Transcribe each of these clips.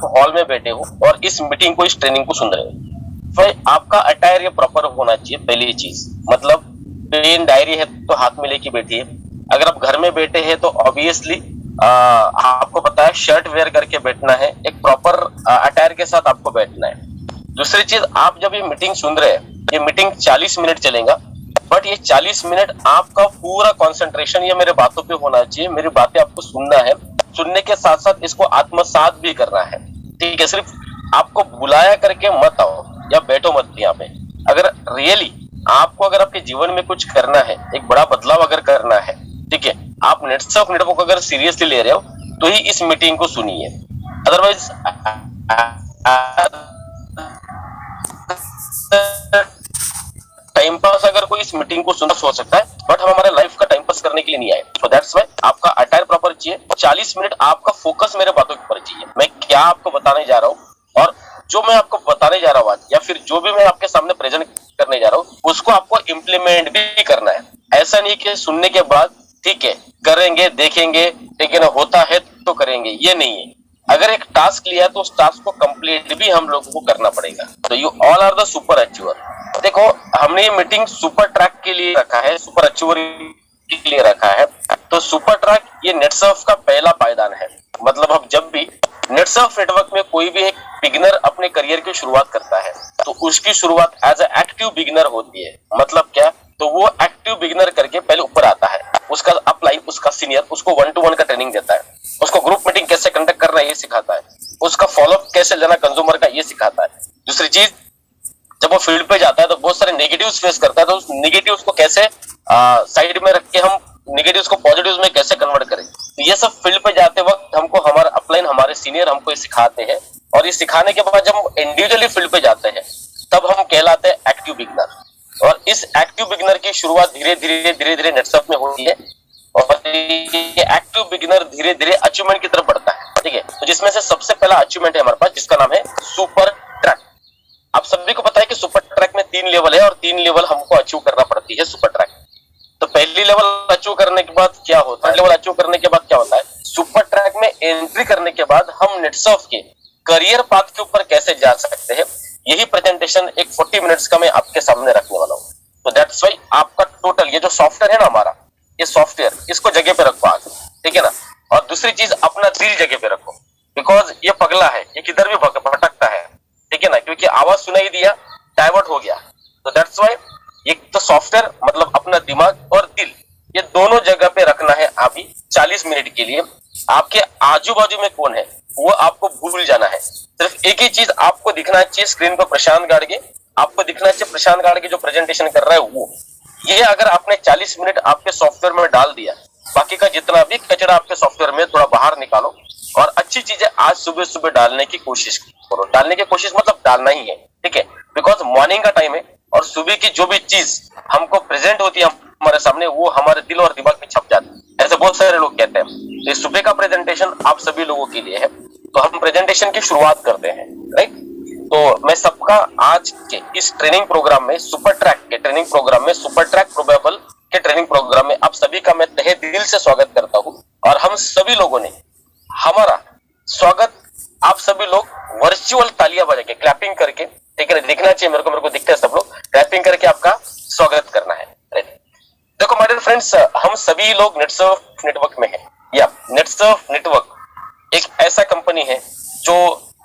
Hall में बैठे हो और इस मीटिंग को, इस ट्रेनिंग को सुन रहे हो, भाई आपका अटायर ये प्रॉपर होना चाहिए। पहली चीज मतलब पेन डायरी है तो हाथ में लेके बैठिए। अगर आप घर में बैठे हैं तो ऑब्वियसली आपको पता है शर्ट वेयर करके बैठना है, एक प्रॉपर अटायर के साथ आपको बैठना है। दूसरी चीज, आप जब ये मीटिंग सुन रहे हैं, ये मीटिंग 40 मिनट चलेगा, बट ये 40 मिनट आपका पूरा कंसंट्रेशन ये मेरे बातों पे होना चाहिए। मेरी बातें आपको सुनना है, सुनने के साथ साथ इसको आत्मसात भी करना है। ठीक है, सिर्फ आपको बुलाया करके मत आओ या बैठो मत यहाँ पे। अगर रियली आपको, अगर आपके जीवन में कुछ करना है, एक बड़ा बदलाव अगर करना है, ठीक है, आप नेटवर्क नेटवर्क अगर सीरियसली ले रहे हो तो ही इस मीटिंग को सुनिए। अदरवाइज टाइम पास अगर कोई इस मीटिंग को सुन हो सकता है, बट हम हमारे लाइफ का टाइम पास करने के लिए नहीं आए। सो दैट्स व्हाई आपका अटायर प्रॉपर चाहिए। 40 मिनट आपका फोकस मेरे बातों के ऊपर चाहिए, मैं क्या आपको बताने जा रहा हूँ और जो मैं आपको बताने जा रहा हूँ आज, या फिर जो भी मैं आपके सामने प्रेजेंट करने जा रहा हूँ, उसको आपको इम्प्लीमेंट भी करना है। ऐसा नहीं कि सुनने के बाद ठीक है करेंगे देखेंगे, ठीक है ना, होता है तो करेंगे, ये नहीं है। अगर एक टास्क लिया तो उस टास्क को कंप्लीट भी हम लोगों को करना पड़ेगा। तो you all are the super achiever. देखो, हमने ये मीटिंग सुपर ट्रैक के लिए रखा है, सुपर अचीवर के लिए रखा है। तो सुपर ट्रैक ये नेटसर्फ का पहला पायदान है। मतलब अब जब भी नेटसर्फ नेटवर्क में कोई भी एक बिगिनर अपने करियर की शुरुआत करता है तो उसकी शुरुआत एज ए एक्टिव बिगिनर होती है। मतलब क्या, तो वो एक्टिव बिगिनर करके पहले ऊपर आता है, उसका अपलाइन, उसका सीनियर उसको 1-to-1 का ट्रेनिंग देता है, उसको ग्रुप मीटिंग कैसे कंडक्ट करना है ये सिखाता है, उसका फॉलोअप कैसे लेना कंज्यूमर का ये सिखाता है। दूसरी चीज, जब वो फील्ड पे जाता है तो बहुत सारे नेगेटिव्स फेस करता है, तो उस नेगेटिव्स को कैसे साइड में रख के हम नेगेटिव्स को पॉजिटिव्स में कैसे कन्वर्ट करें। तो ये सब फील्ड पे जाते वक्त हमको हमारा अपलाइन, हमारे सीनियर हमको ये सिखाते हैं। और ये सिखाने के बाद जब हम इंडिविजुअली फील्ड पे जाते हैं तब हम कहलाते हैं एक्टिव बिगिनर। और इस एक्टिव बिगिनर की शुरुआत धीरे धीरे नेटसर्फ में होती है और ये एक्टिव बिगिनर धीरे धीरे अचीवमेंट की तरफ बढ़ता है। ठीक है, तो जिसमें से सबसे पहला अचीवमेंट है हमारे पास, जिसका नाम है सुपर ट्रैक। आप सभी को पता है कि सुपर ट्रैक में 3 लेवल है और 3 लेवल हमको अचीव करना पड़ती है सुपर ट्रैक। तो पहली लेवल अचीव करने के बाद क्या होता है, लेवल अचीव करने के बाद क्या होता है, सुपर ट्रैक में एंट्री करने के बाद हम नेटसर्फ के करियर पाथ के ऊपर कैसे जा सकते हैं, यही प्रेजेंटेशन एक 40 मिनट्स का मैं आपके सामने रखने वाला हूँ। तो दैट्स व्हाई आपका टोटल ये जो सॉफ्टवेयर है ना हमारा, ये सॉफ्टवेयर इसको जगह पे रखो आज, ठीक है ना। और दूसरी चीज, अपना दिल जगह पे रखो, बिकॉज ये पगला है, ये किधर भी भटकता है, ठीक है ना, क्योंकि आवाज सुनाई दिया डाइवर्ट हो गया। तो दैट्स व्हाई एक तो सॉफ्टवेयर मतलब अपना दिमाग और दिल, ये दोनों जगह पे रखना है अभी 40 मिनट के लिए। आपके आजू बाजू में कौन है वो आपको भूल जाना है, सिर्फ एक ही चीज आपको दिखना चाहिए स्क्रीन पर, प्रशांत गाड़गे। आपको दिखना चाहिए प्रशांत गाड़गे जो प्रेजेंटेशन कर रहा है वो। ये अगर आपने 40 मिनट आपके सॉफ्टवेयर में डाल दिया, बाकी का जितना भी कचरा आपके सॉफ्टवेयर में थोड़ा बाहर निकालो और अच्छी चीजें आज सुबह सुबह डालने की कोशिश करो। डालने की कोशिश मतलब डालना ही है, ठीक है, बिकॉज मॉर्निंग का टाइम है और सुबह की जो भी चीज हमको प्रेजेंट होती है हमारे सामने वो हमारे दिल और दिमाग में छप जाती है, ऐसे बहुत सारे लोग कहते हैं। तो सुबह का प्रेजेंटेशन आप सभी लोगों के लिए है, तो हम प्रेजेंटेशन की शुरुआत करते हैं, राइट। तो मैं सबका आज के इस ट्रेनिंग प्रोग्राम में, सुपर ट्रैक के ट्रेनिंग प्रोग्राम में, सुपर ट्रैक प्रोबेबल के ट्रेनिंग प्रोग्राम में आप सभी का मैं तहे दिल से स्वागत करता हूं। और हम सभी लोगों ने हमारा स्वागत, आप सभी लोग वर्चुअल तालियां बजा के, क्लैपिंग करके, ठीक है, दिखना चाहिए मेरे को दिखते हैं सब लोग, क्लैपिंग करके आपका स्वागत करना है। देखो माय डियर फ्रेंड्स, हम सभी लोग नेटसर्फ नेटवर्क में हैं, या नेटसर्फ नेटवर्क एक ऐसा कंपनी है जो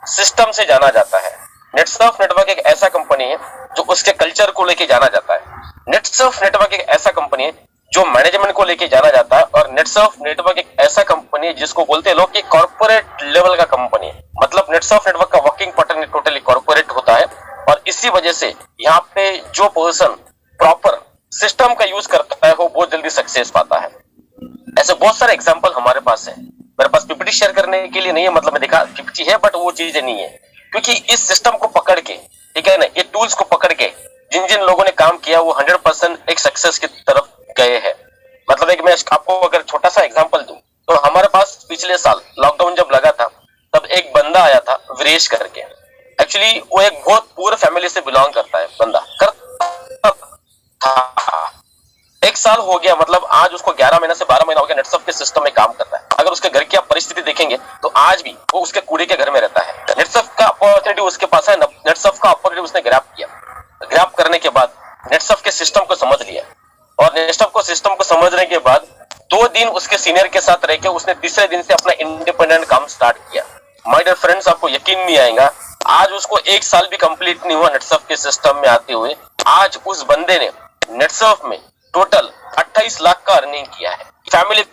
सिस्टम से जाना जाता है। नेटसर्फ नेटवर्क एक ऐसा कंपनी है जो उसके कल्चर को लेके जाना जाता है। नेटसर्फ नेटवर्क एक ऐसा कंपनी है जो मैनेजमेंट को लेके जाना जाता है। और नेटसर्फ नेटवर्क एक ऐसा कंपनी है जिसको बोलते हैं लोग कि कॉर्पोरेट लेवल का कंपनी है। मतलब नेटसर्फ नेटवर्क का वर्किंग पैटर्न टोटली कॉर्पोरेट होता है और इसी वजह से यहाँ पे जो पर्सन प्रॉपर सिस्टम का यूज करता है वो बहुत जल्दी सक्सेस पाता है। ऐसे बहुत सारे एग्जांपल हमारे पास है। मेरे पास पीपीटी शेयर करने के लिए नहीं है, मतलब मैं देखा पीपीटी है बट वो चीजें नहीं है, क्योंकि इस सिस्टम को पकड़ के, ठीक है ना, ये टूल्स को पकड़ के जिन जिन लोगों ने काम किया वो 100% एक सक्सेस की तरफ गए हैं। मतलब एक मैं आपको अगर छोटा सा एग्जांपल दूं तो हमारे पास पिछले साल लॉकडाउन जब लगा था तब एक बंदा आया था वीरेश करके। एक्चुअली वो एक बहुत पुअर फैमिली से बिलोंग करता है बंदा, एक साल हो गया, मतलब आज उसको 11 महीना से 12 महीना हो गया नेटसर्फ के सिस्टम में काम कर रहा है। अगर उसके घर की आप परिस्थिति देखेंगे तो आज भी वो उसके कूड़े के घर में रहता है। नेटसर्फ का अपॉर्चुनिटी उसके पास है, नेटसर्फ का अपॉर्चुनिटी उसने ग्रैब किया। ग्रैब करने के बाद नेटसर्फ के सिस्टम को समझ लिया और नेटसर्फ को सिस्टम को समझने के बाद 2 दिन उसके सीनियर के साथ रह के उसने तीसरे दिन से अपना इंडिपेंडेंट काम स्टार्ट किया। माय डियर फ्रेंड्स, आपको यकीन नहीं आएगा, आज उसको 1 साल भी कंप्लीट नहीं हुआ नेटसर्फ के सिस्टम में आते हुए। आज उस बंदे ने नेटसर्फ में टोटल 28 लाख का अर्निंग किया है। फैमिली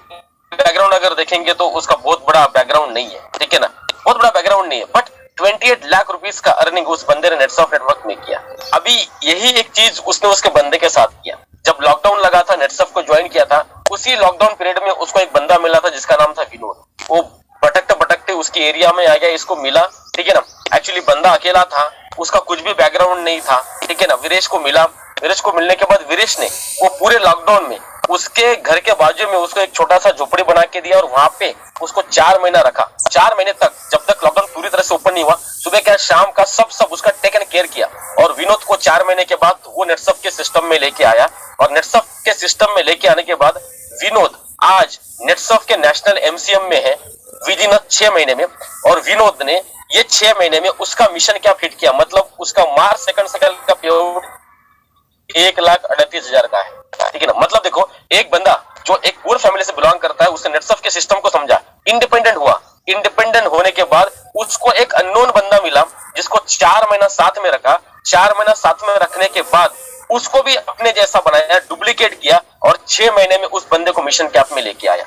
बैकग्राउंड अगर देखेंगे तो उसका बहुत बड़ा बैकग्राउंड नहीं है, ठीक है ना, बहुत बड़ा बैकग्राउंड नहीं है, बट 28 लाख रुपीस का अर्निंग उस बंदे ने नेटसर्फ नेटवर्क में किया। अभी यही एक चीज उसने उसके बंदे के साथ किया। जब लॉकडाउन लगा था, नेटसर्फ को ज्वाइन किया था, उसी लॉकडाउन पीरियड में उसको एक बंदा मिला था जिसका नाम था विनोद। वो भटकते भटकते उसकी एरिया में आ गया, इसको मिला, ठीक है ना। एक्चुअली बंदा अकेला था, उसका कुछ भी बैकग्राउंड नहीं था, ठीक है ना। वीरेश को मिला, वीरेश को मिलने के बाद वीरेश ने वो पूरे लॉकडाउन में उसके घर के बाजू में उसको एक छोटा सा झोपड़ी बना के दिया और वहां पे उसको 4 महीना रखा। 4 महीने तक, जब तक लॉकडाउन पूरी तरह से ओपन नहीं हुआ, सुबह का शाम का सब उसका टेक एंड केयर किया। और विनोद को 4 महीने के बाद वो नेटसर्फ के सिस्टम में लेके आया और नेटसर्फ के सिस्टम में लेके आने के बाद विनोद आज नेटसर्फ के नेशनल एमसीएम में है विद इन 6 महीने में। और विनोद ने ये 6 महीने में उसका मिशन क्या फिट किया, मतलब उसका मार्च सेकंड साइकिल का पेआउट 1,38,000 का है, ठीक है ना। मतलब देखो, एक बंदा जो एक पुअर फैमिली से बिलोंग करता है, उसने नेटसर्फ के सिस्टम को समझा, इंडिपेंडेंट हुआ। इंडिपेंडेंट होने के बाद उसको एक अननोन बंदा मिला जिसको 4 महीना साथ में रखा। 4 महीना साथ में रखने के बाद उसको भी अपने जैसा बनाया, डुप्लीकेट किया और 6 महीने में उस बंदे को मिशन कैप में लेके आया।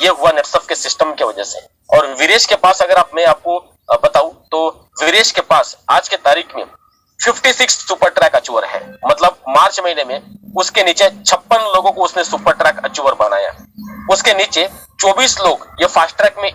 ये हुआ नेटसर्फ के सिस्टम की वजह से। और वीरेश के पास अगर मैं आपको बताऊं तो वीरेश के पास आज के तारीख में 56 सुपर ट्रैक अचीवर है। मतलब मार्च महीने में उसके नीचे 56 लोगों को उसने सुपर ट्रैक अचीवर बनाया। उसके नीचे 24 लोग ये फास्ट ट्रैक में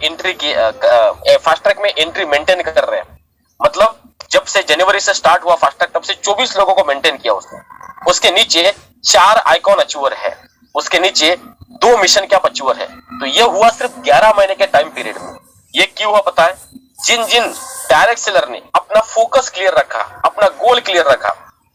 एंट्री मेंटेन कर रहे हैं। मतलब जब से जनवरी से स्टार्ट हुआ फास्ट ट्रैक, तब से 24 लोगों को मेंटेन किया उसने। उसके नीचे 4 आइकॉन अचीवर है, उसके नीचे 2 मिशन कैप अचीवर है। तो ये हुआ सिर्फ 11 महीने के टाइम पीरियड में। ये क्यों हुआ पता है? जिन डायरेक्ट सेलर ने अपना फोकस क्लियर रखा, अपना गोल क्लियर रखा।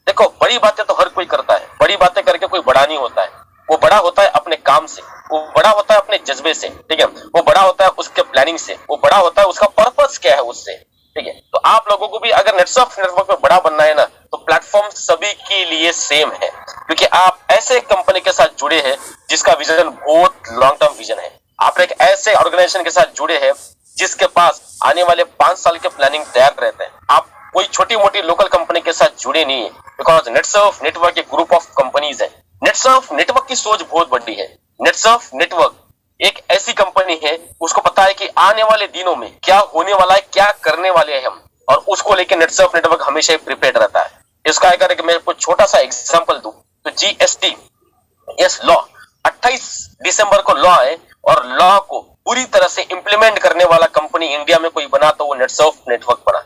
देखो, बड़ी बातें तो हर कोई करता है, बड़ी बातें करके कोई बड़ा नहीं होता है। वो बड़ा होता है अपने काम से, वो बड़ा होता है अपने जज्बे से, ठीक है। वो बड़ा होता है उसके प्लानिंग से, वो बड़ा होता है उसका पर्पस क्या है उससे, ठीक है। तो आप लोगों को भी अगर नेटसर्फ नेटवर्क में बड़ा बनना है ना, तो प्लेटफॉर्म सभी के लिए सेम है, क्योंकि आप ऐसे कंपनी के साथ जुड़े हैं जिसका विजन बहुत लॉन्ग टर्म विजन है। आप एक ऐसे ऑर्गेनाइजेशन के साथ जुड़े हैं जिसके पास आने वाले 5 साल के प्लानिंग तैयार रहते हैं। आप कोई छोटी मोटी लोकल कंपनी के साथ जुड़े नहीं है, बिकॉज नेटसर्फ नेटवर्क एक ग्रुप ऑफ कंपनीज है। नेटसर्फ नेटवर्क की सोच बहुत बड़ी है। नेटसर्फ नेटवर्क एक ऐसी कंपनी है, उसको पता है कि आने वाले दिनों में क्या होने वाला है, क्या करने वाले हैं हम, और उसको लेकर नेटसर्फ नेटवर्क हमेशा ही प्रिपेयर्ड रहता है। इसका अगर मैं कुछ छोटा सा एग्जांपल दूं तो जीएसटी लॉ 28 दिसंबर को लॉ है, और लॉ को पूरी तरह से इंप्लीमेंट करने वाला कंपनी इंडिया में कोई बना तो वो नेटसर्फ नेटवर्क बना।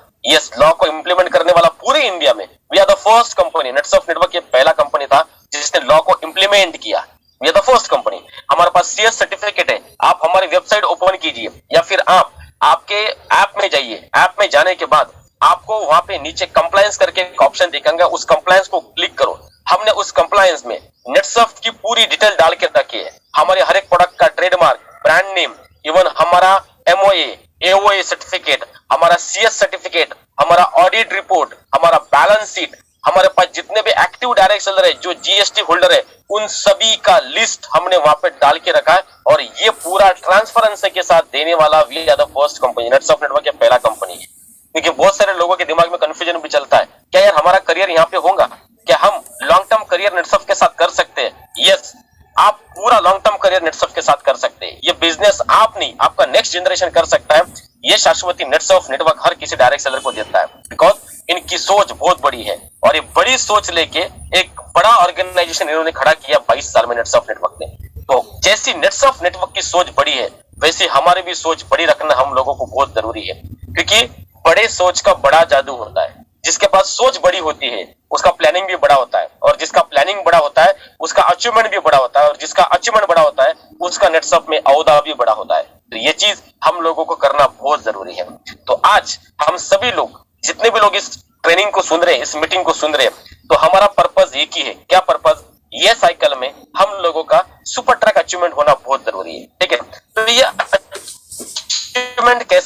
लॉ को इंप्लीमेंट करने वाला पूरे इंडिया में we are the first company. Netsurf network ये पहला कंपनी था जिसने लॉ को इंप्लीमेंट किया। We are the first company. हमारे पास सीएस सर्टिफिकेट है। आप हमारी वेबसाइट ओपन कीजिए या फिर आप आपके ऐप में जाइए। ऐप में जाने के बाद आपको वहां पे नीचे कंप्लायंस करके एक ऑप्शन दिखेगा, उस कंप्लायंस को क्लिक करो। हमने उस कंप्लायंस में नेटसर्फ की पूरी डिटेल डाल के रखी है। हमारे हर एक प्रोडक्ट का ट्रेडमार्क, ब्रांड नेम, इवन हमारा एमओए, एओए सर्टिफिकेट, हमारा सीएस सर्टिफिकेट, हमारा ऑडिट रिपोर्ट, हमारा बैलेंस शीट, हमारे पास जितने भी एक्टिव डायरेक्ट सेलर है, जो जीएसटी होल्डर है, उन सभी का लिस्ट हमने वहां पे डाल के रखा है। और ये पूरा ट्रांसपेरेंसी के साथ देने वाला we are the first company. Netsurf network ये पहला कंपनी है। क्योंकि बहुत सारे लोगों के दिमाग में कंफ्यूजन भी चलता है, क्या यार हमारा करियर यहाँ पे होगा, क्या हम लॉन्ग टर्म करियर नेटसर्फ के साथ कर सकते हैं? यस, आप पूरा लॉन्ग टर्म करियर नेटसर्फ के साथ कर सकते हैं। ये बिजनेस आप नहीं, आपका नेक्स्ट जनरेशन कर सकता है। ये शाश्वती नेटसर्फ नेटवर्क हर किसी डायरेक्ट सेलर को देता है, बिकॉज इनकी सोच बहुत बड़ी है। और ये बड़ी सोच लेके एक बड़ा ऑर्गेनाइजेशन इन्होंने खड़ा किया 22 साल में नेटसर्फ नेटवर्क ने। तो जैसी नेटसर्फ नेटवर्क की सोच बड़ी है, वैसे हमारी भी सोच बड़ी रखना हम लोगों को बहुत जरूरी है। क्योंकि बड़े सोच का बड़ा जादू होता है। जिसके पास सोच बड़ी होती है उसका प्लानिंग भी बड़ा होता है, और जिसका प्लानिंग बड़ा होता है उसका अचीवमेंट भी बड़ा होता है, और जिसका अचीवमेंट बड़ा होता है उसका नेटसर्फ में औदा भी बड़ा होता है। तो ये चीज हम लोगों को करना बहुत जरूरी है। तो आज हम सभी लोग, जितने भी लोग इस ट्रेनिंग को सुन रहे हैं, इस मीटिंग को सुन रहे हैं, तो हमारा पर्पस एक ही है। क्या पर्पस? ये साइकिल में हम लोगों का सुपर ट्रैक अचीवमेंट होना बहुत जरूरी है, ठीक है। तो ये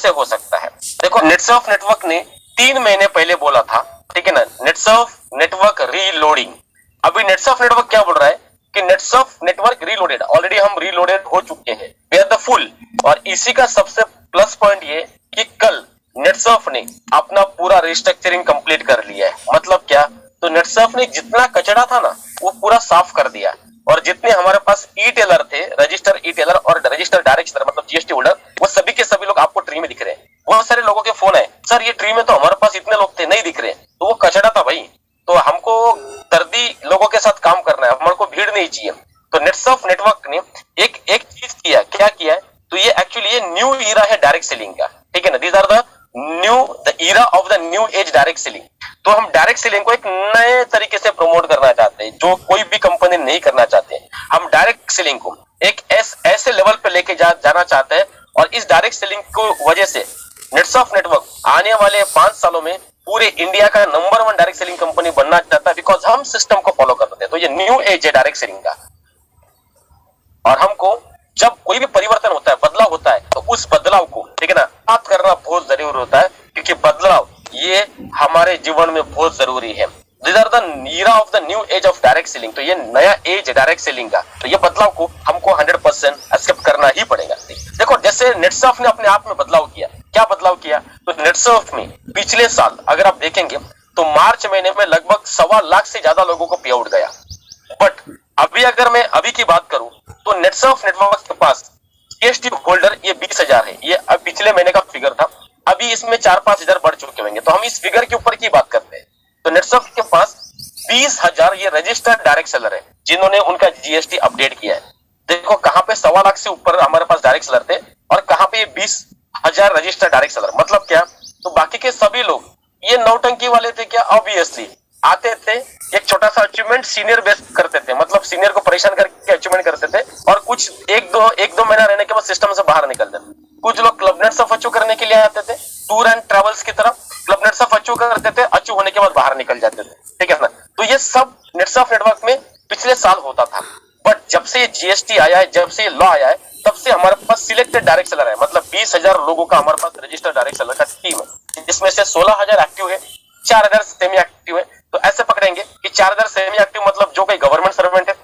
कैसे हो सकता है? देखो, नेटसर्फ नेटवर्क ने 3 महीने पहले बोला था, ठीक है ना, नेटसर्फ नेटवर्क रीलोडिंग। अभी नेटसर्फ नेटवर्क क्या बोल रहा है कि नेटसर्फ नेटवर्क रीलोडेड, ऑलरेडी हम रीलोडेड हो चुके हैं, वी आर द फुल। और इसी का सबसे प्लस पॉइंट ये कि कल नेटसर्फ ने अपना पूरा रिस्ट्रक्चरिंग कंप्लीट कर लिया है। मतलब क्या? तो नेटसर्फ ने जितना कचरा था ना वो पूरा साफ कर दिया, और जितने हमारे पास ई टेलर थे, रजिस्टर ई टेलर और रजिस्टर डायरेक्ट सेलर मतलब जीएसटी होल्डर, वो सभी के सभी लोग आपको ट्री में दिख रहे हैं। बहुत सारे लोगों के फोन है, सर ये ट्री में तो हमारे पास इतने लोग थे, नहीं दिख रहे, तो वो कचरा था भाई। तो हमको दर्दी लोगों के साथ काम करना है, हमारे को भीड़ नहीं चाहिए। तो नेटसर्फ नेटवर्क ने एक एक चीज किया, क्या किया है? तो ये एक्चुअली ये न्यू ईरा है डायरेक्ट सेलिंग का, ठीक है ना। These are the era of the new age direct selling. तो हम डायरेक्ट सेलिंग को एक नए तरीके से प्रमोट करना चाहते हैं, जो कोई भी कंपनी नहीं करना चाहते। हम डायरेक्ट सेलिंग को एक ऐसे लेवल पे लेके जाना चाहते हैं, और इस डायरेक्ट सेलिंग को वजह से नेटसर्फ नेटवर्क आने वाले 5 सालों में पूरे इंडिया का नंबर 1 डायरेक्ट सेलिंग कंपनी बनना चाहता है, बिकॉज हम सिस्टम को फॉलो करते हैं। तो ये न्यू एज है डायरेक्ट सेलिंग का, और हमको जब कोई भी परिवर्तन होता है, बदलाव होता है, तो उस बदलाव को, ठीक है ना, बात करना बहुत जरूरी होता है, क्योंकि बदलाव ये हमारे जीवन में बहुत जरूरी है। These are the era of the new age of direct selling। तो ये नया एज है डायरेक्ट सेलिंग का, तो ये बदलाव को हमको 100% एक्सेप्ट करना ही पड़ेगा। देखो, जैसे नेटसर्फ ने अपने आप में बदलाव किया, क्या बदलाव किया? तो नेटसर्फ में पिछले साल अगर आप देखेंगे तो मार्च महीने में लगभग 1.25 लाख से ज्यादा लोगों को पे आउट गया। बट अभी अगर मैं अभी की बात करूं तो नेटसर्फ नेटवर्क के पास जीएसटी होल्डर ये 20,000 है। ये अब पिछले महीने का फिगर था, अभी इसमें 4-5 हजार बढ़ चुके होंगे। तो हम इस फिगर के ऊपर की बात करते हैं। तो नेटसर्फ के पास 20,000 ये रजिस्टर्ड डायरेक्ट सेलर है, जिन्होंने उनका जीएसटी अपडेट किया है। देखो कहां पे 1.25 लाख से ऊपर हमारे पास डायरेक्ट सेलर थे, और कहां पे ये 20,000 रजिस्टर्ड डायरेक्ट सेलर। मतलब क्या? तो बाकी के सभी लोग ये नौटंकी वाले थे क्या? ऑब्वियसली आते थे, एक छोटा सा अचीवमेंट सीनियर बेस करते थे, मतलब सीनियर को परेशान करके अचीवमेंट करते थे, और कुछ एक दो महीना रहने के बाद सिस्टम से बाहर निकलते थे। कुछ लोग क्लब नेटसर्फ अचीव करने के लिए आते थे, टूर एंड ट्रेवल्स की तरह क्लब नेटसर्फ अचीव करते थे, अचीव होने के बाद बाहर निकल जाते थे, ठीक है ना। तो ये सब नेटसर्फ नेटवर्क में पिछले साल होता था। बट जब से जीएसटी आया है, जब से लॉ आया है, तब से हमारे पास सिलेक्टेड डायरेक्ट सेलर है, मतलब 20,000 लोगों का हमारे पास रजिस्टर्ड डायरेक्ट सेलर का टीम है, जिसमें से 16,000 एक्टिव है, 4,000 सेमी एक्टिव है। तो ऐसे पकड़ेंगे कि 4,000 सेमी एक्टिव मतलब जो कोई गवर्नमेंट सर्वेंट है,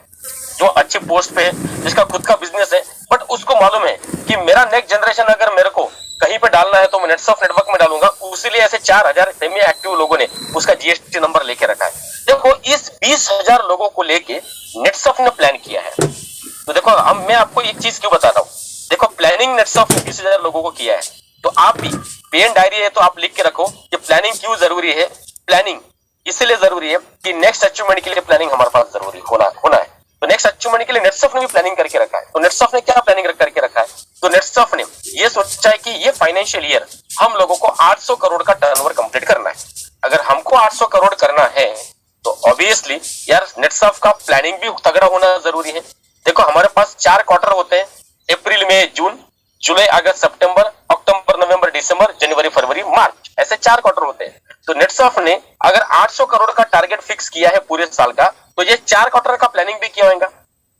जो अच्छी पोस्ट पे है, जिसका खुद का बिजनेस है, बट उसको मालूम है कि मेरा नेक्स्ट जनरेशन अगर मेरे को कहीं पे डालना है तो मैं नेटसर्फ नेटवर्क में डालूंगा, उसीलिए ऐसे 4,000 सेमी एक्टिव लोगों ने उसका जीएसटी नंबर लेके रखा है। देखो, इस 20,000 लोगों को लेके नेटसर्फ ने प्लान किया है। तो देखो, अब मैं आपको एक चीज क्यों बता रहा हूँ। देखो, प्लानिंग नेटसर्फ ने 20,000 लोगों को किया है, तो आप भी पेन डायरी है तो आप लिख के रखो कि प्लानिंग क्यों जरूरी है। प्लानिंग इसलिए जरूरी है कि नेक्स्ट अचीवमेंट के लिए प्लानिंग हमारे पास जरूरी होना है। तो नेक्स्ट अचीवमेंट के लिए नेटसर्फ ने भी प्लानिंग करके रखा है। तो नेटसर्फ ने क्या प्लानिंग करके रखा है? तो नेटसर्फ ने ये सोचा है कि ये फाइनेंशियल ईयर हम लोगों को 800 करोड़ का टर्नओवर कंप्लीट करना है। अगर हमको 800 करोड़ करना है तो ऑब्वियसली यार नेटसर्फ का प्लानिंग भी तगड़ा होना जरूरी है। देखो, हमारे पास 4 क्वार्टर होते हैं, अप्रैल मई जून, जुलाई अगस्त सितंबर, अक्टूबर नवंबर दिसंबर, जनवरी फरवरी मार्च, ऐसे 4 क्वार्टर होते हैं। तो नेटसर्फ ने अगर 800 करोड़ का टारगेट फिक्स किया है पूरे साल का, तो ये 4 क्वार्टर का प्लानिंग भी किया होगा।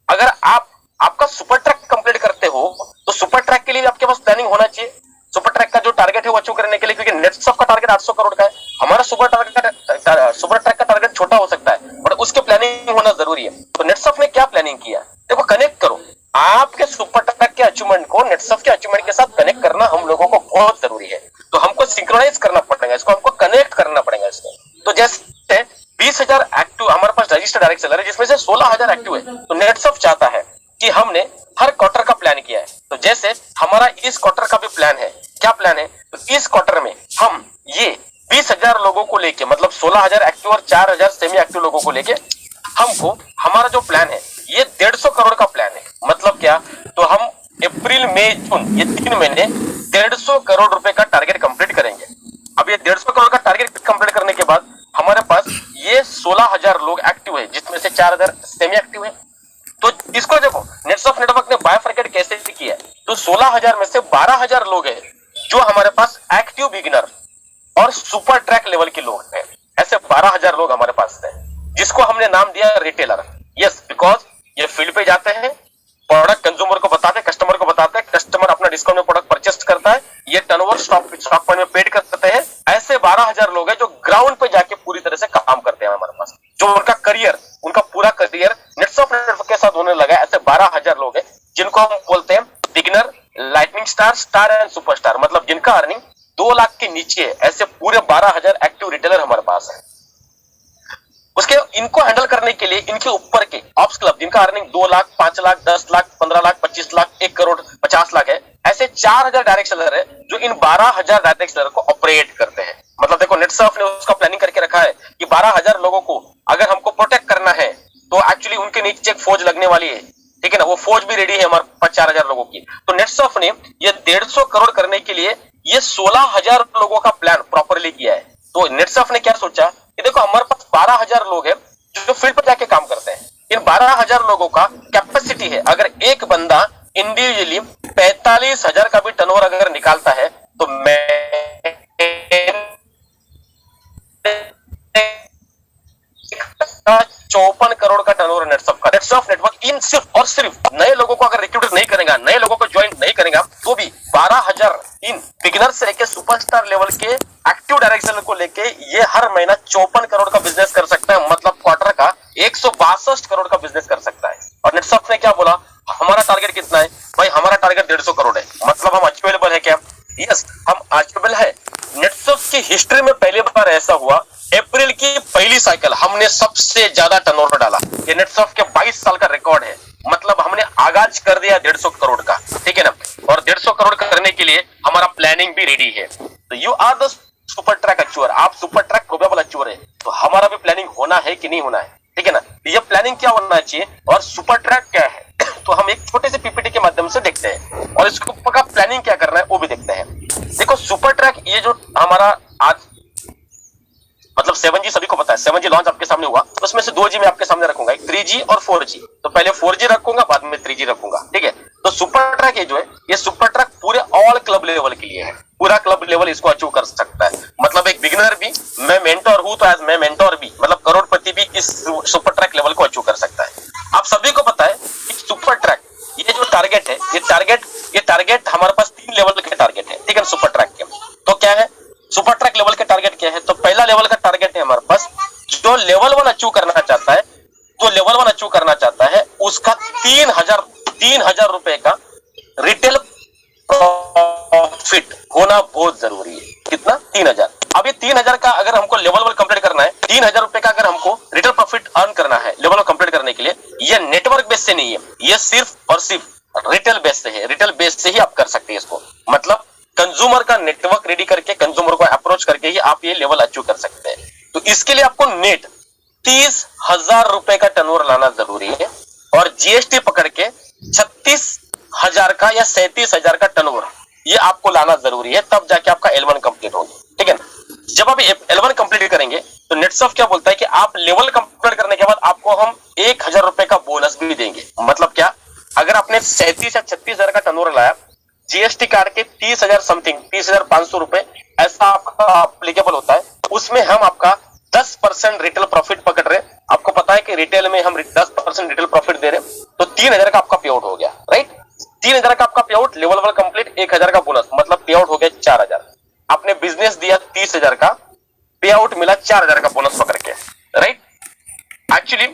अगर आपका सुपर ट्रैक कंप्लीट करते हो तो सुपर ट्रैक के लिए आपके पास प्लानिंग होना चाहिए। सुपर ट्रैक का जो टारगेट है वो अचीव करने के लिए, क्योंकि नेटसर्फ का टारगेट 800 करोड़ का है, हमारा सुपर ट्रैक का टारगेट छोटा हो सकता है, बट उसके प्लानिंग होना जरूरी है। तो नेटसर्फ ने क्या प्लानिंग किया? देखो, कनेक्ट करो आपके सुपर ट्रैक के अचीवमेंट को नेटसर्फ के अचीवमेंट के साथ कनेक्ट करना हम लोगों को बहुत जरूरी है। तो हमको सिंक्रोनाइज करना पड़ेगा, इसको हमको कनेक्ट करना पड़ेगा इसको। तो जैसे 20,000 एक्टिव हमारे पास रजिस्टर्ड डायरेक्ट सेलर है, जिसमें से 16,000 एक्टिव है। तो नेटसर्फ चाहता है कि हमने हर क्वार्टर का प्लान किया है। तो जैसे हमारा इस क्वार्टर का भी प्लान है, क्या प्लान है? तो इस क्वार्टर में हम ये 20,000 लोगों को लेके, मतलब 16,000 एक्टिव और 4,000 सेमी एक्टिव लोगों को लेके हमको हमारा जो प्लान है ये 150 करोड़ का प्लान है। मतलब क्या? तो हम अप्रैल मई जून ये 3 महीने 150 करोड़ रुपए का टारगेट कंप्लीट करेंगे। अब ये 150 करोड़ का टारगेट कंप्लीट करने के बाद हमारे पास ये 16,000 लोग एक्टिव है, जिसमें से 4,000 सेमी एक्टिव है। तो इसको देखो, नेटसर्फ नेटवर्क ने बायफरकेट कैसे किया है? तो 16,000 में से 12,000 लोग हैं जो हमारे पास एक्टिव बिगिनर और सुपर ट्रैक लेवल के लोग हैं। ऐसे 12,000 लोग हमारे पास हैं, जिसको हमने नाम दिया रिटेलर। यस, बिकॉज ये फील्ड पे जाते हैं, प्रोडक्ट कंज्यूमर को बताते हैं, कस्टमर को बताते हैं, कस्टमर अपना डिस्काउंट में प्रोडक्ट परचेस करता है, ये टर्नओवर स्टॉक पॉइंट में पेड करते हैं। ऐसे 12,000 लोग हैं जो ग्राउंड पे जाके पूरी तरह से काम करते हैं हमारे पास, जो उनका करियर, उनका पूरा करियर नेटसॉफ्ट नेटवर्क के साथ होने लगा। ऐसे 12,000 लोग हैं जिनको हम बोलते हैं beginner, lightning star, star and superstar, मतलब जिनका अर्निंग 2 लाख के नीचे है। ऐसे पूरे 12,000 एक्टिव रिटेलर हमारे पास है। उसके इनको हैंडल करने के लिए इनके ऊपर के ऑप्स क्लब जिनका अर्निंग 2 लाख, 5 लाख, 10 लाख, 15 लाख, 25 लाख, 1 करोड़, 50 लाख है। ऐसे 4,000 डायरेक्ट सेलर है जो इन 12,000 डायरेक्ट सेलर को ऑपरेट करते हैं। मतलब देखो नेटसर्फ ने उसका प्लानिंग करके रखा है कि 12,000 लोगों को अगर हमको प्रोटेक्ट करना है तो एक्चुअली उनके नीचे एक फौज लगने वाली है, ठीक है ना। वो फौज भी रेडी है हमारे पास 4,000 लोगों की। तो नेटसर्फ ने ये 150 करोड़ करने के लिए ये 16,000 लोगों का प्लान प्रॉपरली किया है। तो नेटसर्फ ने क्या सोचा कि देखो हमारे पास 12,000 लोग हैं जो फील्ड पर जाके काम करते हैं। इन 12,000 लोगों का कैपेसिटी है, अगर एक बंदा इंडिविजुअली 45,000 का भी टर्नओवर अगर निकालता है तो मैं 54 करोड़ का टर्नओवर नेटसर्फ नेटवर्क इन सिर्फ और सिर्फ नए लोगों को अगर रिक्रूट नहीं करेगा, नए लोगों को ज्वाइन नहीं करेगा, तो भी 12,000 इन बिगिनर से लेके सुपरस्टार लेवल के एक्टिव डायरेक्शन को लेके ये हर महीना 54 करोड़ का बिजनेस कर सकता है। मतलब क्वार्टर का 162 करोड़ का बिजनेस कर सकता है। और नेटसर्फ ने क्या बोला, हमारा टारगेट कितना है भाई, हमारा टारगेट 150 करोड़ है। मतलब हम अचीवेबल है क्या? यस, हम अचीवेबल है। नेटसर्फ की हिस्ट्री में पहली बार ऐसा हुआ, अप्रैल की पहली साइकिल हमने सबसे ज्यादा टर्नओवर डाला। ये नेटसर्फ के 22 साल का रिकॉर्ड है। मतलब हमने आगाज कर दिया 150 करोड़ का, ठीक है ना। और 150 करोड़ करने के लिए हमारा प्लानिंग भी रेडी है। तो you are the super track achiever, आप सुपर ट्रैक प्रोबेबल अचीवर है। तो हमारा भी प्लानिंग होना है कि नहीं होना है, ठीक है ना। ये प्लानिंग क्या होना चाहिए और सुपर ट्रैक क्या है तो हम एक छोटे से पीपीटी के माध्यम से देखते हैं और इसको का प्लानिंग क्या करना है वो भी देखते हैं। देखो सुपर ट्रैक ये जो हमारा आज मतलब 7G सभी को पता है, 7G लॉन्च आपके सामने हुआ, तो उसमें से 2G मैं आपके सामने रखूंगा, एक 3G और 4G। तो पहले 4G रखूंगा, बाद में 3G रखूंगा, ठीक है। तो सुपर ट्रैक ये जो है, ये सुपर ट्रैक पूरे ऑल क्लब लेवल के लिए है। पूरा क्लब लेवल इसको अचीव कर सकता है। मतलब एक बिगिनर भी, मैं मेंटोर हूं तो एज मैं मेंटोर भी, मतलब करोड़पति भी इस सुपर ट्रैक लेवल को अचीव कर सकता है। आप सभी को पता है कि सुपर ट्रैक ये जो टारगेट है, ये टारगेट हमारे पास 3 लेवल के टारगेट है, ठीक है, सुपर ट्रैक के। तो क्या है सुपर ट्रैक लेवल के टारगेट क्या है? तो पहला लेवल का टारगेट है हमारे पास, जो लेवल 1 अचीव करना चाहता है, तो लेवल 1 अचीव करना चाहता है उसका 3,000 रुपए का रिटेल प्रॉफिट होना बहुत जरूरी है। कितना? 3,000। अब ये 3,000 का अगर हमको लेवल 1 कंप्लीट करना है, 3,000 रुपए का अगर हमको रिटेल प्रॉफिट अर्न करना है लेवल 1 कंप्लीट करने के लिए, ये नेटवर्क बेस से नहीं है, ये सिर्फ और सिर्फ रिटेल बेस से है। रिटेल बेस से ही आप कर सकते हैं इसको। मतलब कंज्यूमर का नेटवर्क रेडी करके, कंज्यूमर को अप्रोच करके ही आप ये लेवल अचीव कर सकते हैं। तो इसके लिए आपको नेट 30,000 रुपए का टर्नओवर लाना जरूरी है और जीएसटी पकड़ के 36,000 का या 37,000 का टर्नओवर ये आपको लाना जरूरी है, तब जाके आपका L1 कंप्लीट होगी, ठीक है ना। जब आप L1 कंप्लीट करेंगे तो नेटसर्फ क्या बोलता है कि आप लेवल कंप्लीट करने के बाद आपको हम 1,000 रुपए का बोनस भी देंगे। मतलब क्या, अगर आपने 37 या 36,000 का टर्नओवर लाया, जीएसटी काट के 30,000 समथिंग, 30,500 रुपए ऐसा आपका एप्लीकेबल होता है, उसमें हम आपका 10% रिटेल प्रॉफिट पकड़ रहे हैं। आपको पता है कि रिटेल में हम 10% रिटेल प्रॉफिट दे रहे हैं, तो 3,000 का आपका पे आउट हो गया, राइट। 3,000 का आपका पे आउट, लेवल 1 कंप्लीट, 1,000 का बोनस, मतलब पे आउट हो गया 4,000। आपने बिजनेस दिया 30,000 का, पे आउट मिला 4,000 का बोनस पकड़ के, राइट। एक्चुअली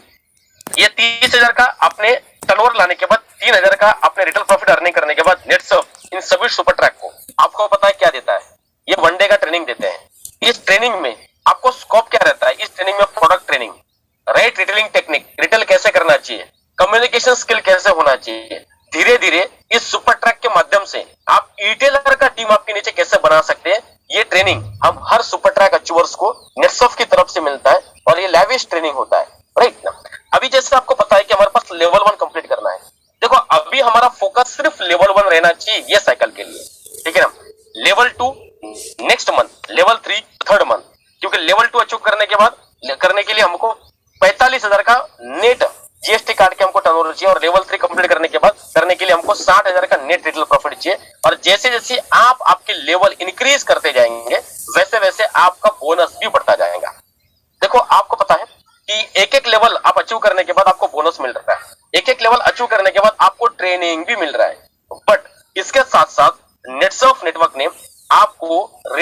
ये 30,000 का आपने टर्नओवर लाने के बाद, 3,000 का आपने रिटेल प्रॉफिट अर्निंग करने के बाद नेटसर्फ इन सभी सुपर ट्रैक को आपको पता है क्या देता है? ये 1 डे का ट्रेनिंग देते हैं। इस ट्रेनिंग में आपको स्कोप क्या रहता है? इस ट्रेनिंग में product training, right retailing technique, retail कैसे करना चाहिए, कम्युनिकेशन स्किल कैसे होना चाहिए। धीरे धीरे इस सुपर ट्रैक के माध्यम से आप रिटेलर का टीम आपके नीचे कैसे बना सकते हैं, ये ट्रेनिंग हम हर सुपर ट्रैक अचीवर्स को नेटसर्फ की तरफ से मिलता है और ये लैविश ट्रेनिंग होता है, राइट ना। अभी जैसे आपको पता है कि हमारे पास लेवल 1 कंप्लीट करना है। देखो अभी हमारा फोकस सिर्फ लेवल 1 रहना चाहिए ये साइकिल के लिए, ठीक है ना। Level 2 next month, level 3 third month, क्योंकि लेवल 2 अचीव करने के लिए हमको 45,000 का नेट जीएसटी काट के हमको टर्नओवर चाहिए और लेवल 3 कंप्लीट करने के लिए हमको 60,000 का नेट रिटेल प्रॉफिट चाहिए। और जैसे जैसे आप आपके लेवल इंक्रीज करते जाएंगे वैसे वैसे आपका बोनस भी बढ़ता जाएगा। देखो आपको पता है कि एक लेवल आप अचीव करने के बाद आपको बोनस मिल रहा है, एक लेवल अचीव करने के बाद आपको ट्रेनिंग भी मिल रहा है। बट इसके साथ साथ नेटसर्फ नेटवर्क ने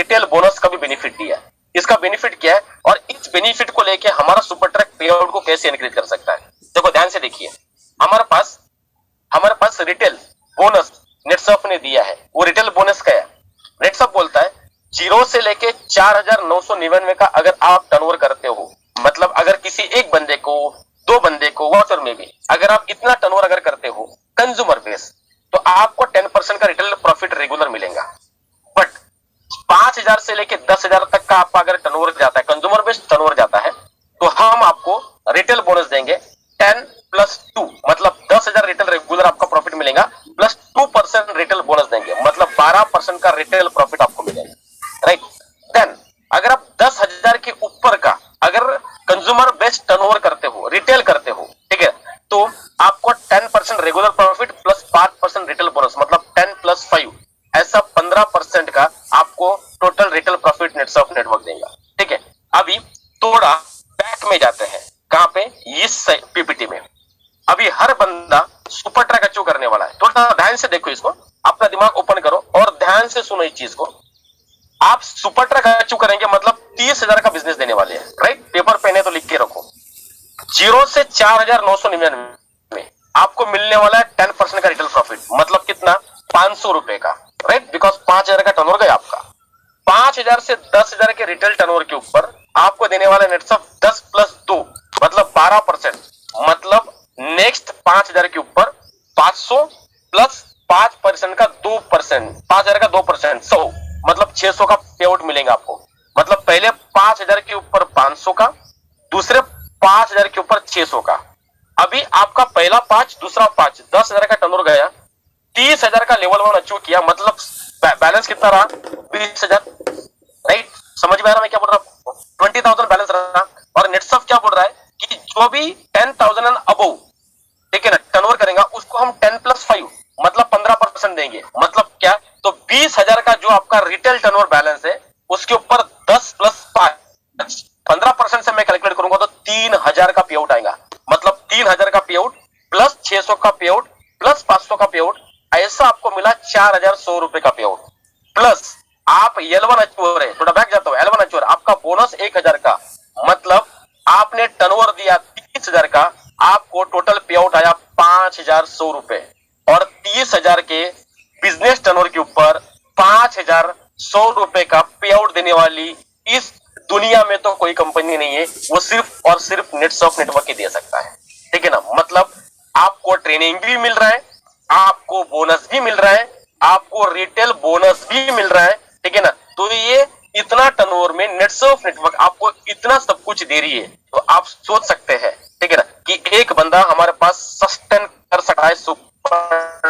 रिटेल बोनस का भी बेनिफिट दिया है। इसका बेनिफिट क्या है और इस बेनिफिट को लेके हमारा सुपर ट्रैक पे आउट को कैसे इंक्रीज कर सकता है? देखो ध्यान से देखिए, हमारे पास रिटेल बोनस नेटसर्फ ने दिया है। वो रिटेल बोनस क्या है? नेटसर्फ बोलता है 0 से लेके 4,999 का अगर आप टर्नओवर करते हो, मतलब अगर किसी एक बंदे को, दो बंदे को, व्हाटएवर में भी अगर आप इतना टर्नओवर अगर करते हो कंज्यूमर बेस, तो आपको 10% का रिटेल प्रॉफिट रेगुलर मिलेगा। बट 5,000 से लेके 10,000 तक का आपका अगर टर्नओवर जाता है, कंज्यूमर बेस्ड टर्नओवर जाता है, तो हम आपको रिटेल बोनस देंगे 10 प्लस 2, मतलब 10,000 रिटेल रेगुलर आपका प्रॉफिट मिलेगा प्लस 2% रिटेल बोनस देंगे, मतलब 12% का रिटेल प्रॉफिट आपको मिलेगा, राइट। देन अगर आप 10,000 के ऊपर का अगर कंज्यूमर बेस्ड टर्नओवर करते हो, रिटेल करते हो, ठीक है, तो आपको 10% regular profit plus 5% retail bonus, मतलब 10 प्लस 5, ऐसा 15% का आपको total retail profit Netsurf network देगा, ठीक है। अभी थोड़ा बैक में जाते हैं, कहां पे? इस पीपीटी में। अभी हर बंदा सुपर ट्रैक अचीव करने वाला है। थोड़ा ध्यान से देखो इसको, अपना दिमाग ओपन करो और ध्यान से सुनो इस चीज को। आप सुपर ट्रैक अचीव करेंगे मतलब 30,000 का बिजनेस देने वाले हैं, राइट। पेपर पेन है तो लिख के रखो। 0 से 4,999 में आपको मिलने वाला है 10% का रिटेल प्रॉफिट, मतलब कितना? 500 रुपए का, राइट, बिकॉज 5,000 का टर्नओवर गया आपका। 5,000 से 10,000 के रिटेल टर्नओवर के ऊपर आपको देने वाला नेटसर्फ 10 प्लस 2, मतलब 12%, मतलब नेक्स्ट 5,000 के ऊपर 500 प्लस 5% का 2%, 5,000 का 2%, 100, मतलब 600 का पे आउट मिलेगा आपको। मतलब पहले 5,000 के ऊपर 500 का, दूसरे 5,000 के ऊपर 600 का। अभी आपका पहला 5, दूसरा 5, 10,000 का टर्नओवर गया, 30,000 का लेवल 1 अचीव किया, मतलब बैलेंस कितना रहा? 20,000, राइट। समझ में आ रहा मैं क्या बोल रहा हूं? 20,000 बैलेंस रहा। और नेटसर्फ क्या बोल रहा है कि जो भी 10,000 एंड अबव, ठीक है ना, टर्नओवर करेगा उसको हम 10 प्लस 5, मतलब 15% देंगे। मतलब क्या? तो 20,000 का जो आपका रिटेल टर्नओवर बैलेंस है उसके ऊपर 10 प्लस 5, 15% से मैं कैलकुलेट करूंगा तो 3,000 का पे आउट आएगा। मतलब 3,000 का पे आउट प्लस 600 का पे आउट प्लस 500 का पे आउट, ऐसा आपको मिला 4,100 रुपए का पे आउट। प्लस आप L1 अचीव हो रहे, थोड़ा बैक जाता हूं, L1 अचीव, आपका बोनस 1,000 का, मतलब आपने टर्नओवर दिया 30,000 का, आपको टोटल पे आउट आया 5,100 रुपए। और 30,000 के बिजनेस टर्नओवर के ऊपर 5,100 रुपए का पे आउट देने वाली इस दुनिया में तो कोई कंपनी नहीं है, वो सिर्फ और सिर्फ नेटसर्फ नेटवर्क ही दे सकता है, ठीक है ना। मतलब आपको ट्रेनिंग भी मिल रहा है, आपको बोनस भी मिल रहा है, आपको रिटेल बोनस भी मिल रहा है, ठीक है ना। तो ये इतना टर्नओवर में नेटसर्फ नेटवर्क आपको इतना सब कुछ दे रही है, तो आप सोच सकते हैं, ठीक है ना, कि एक बंदा हमारे पास सस्टेन कर सकता है सुपर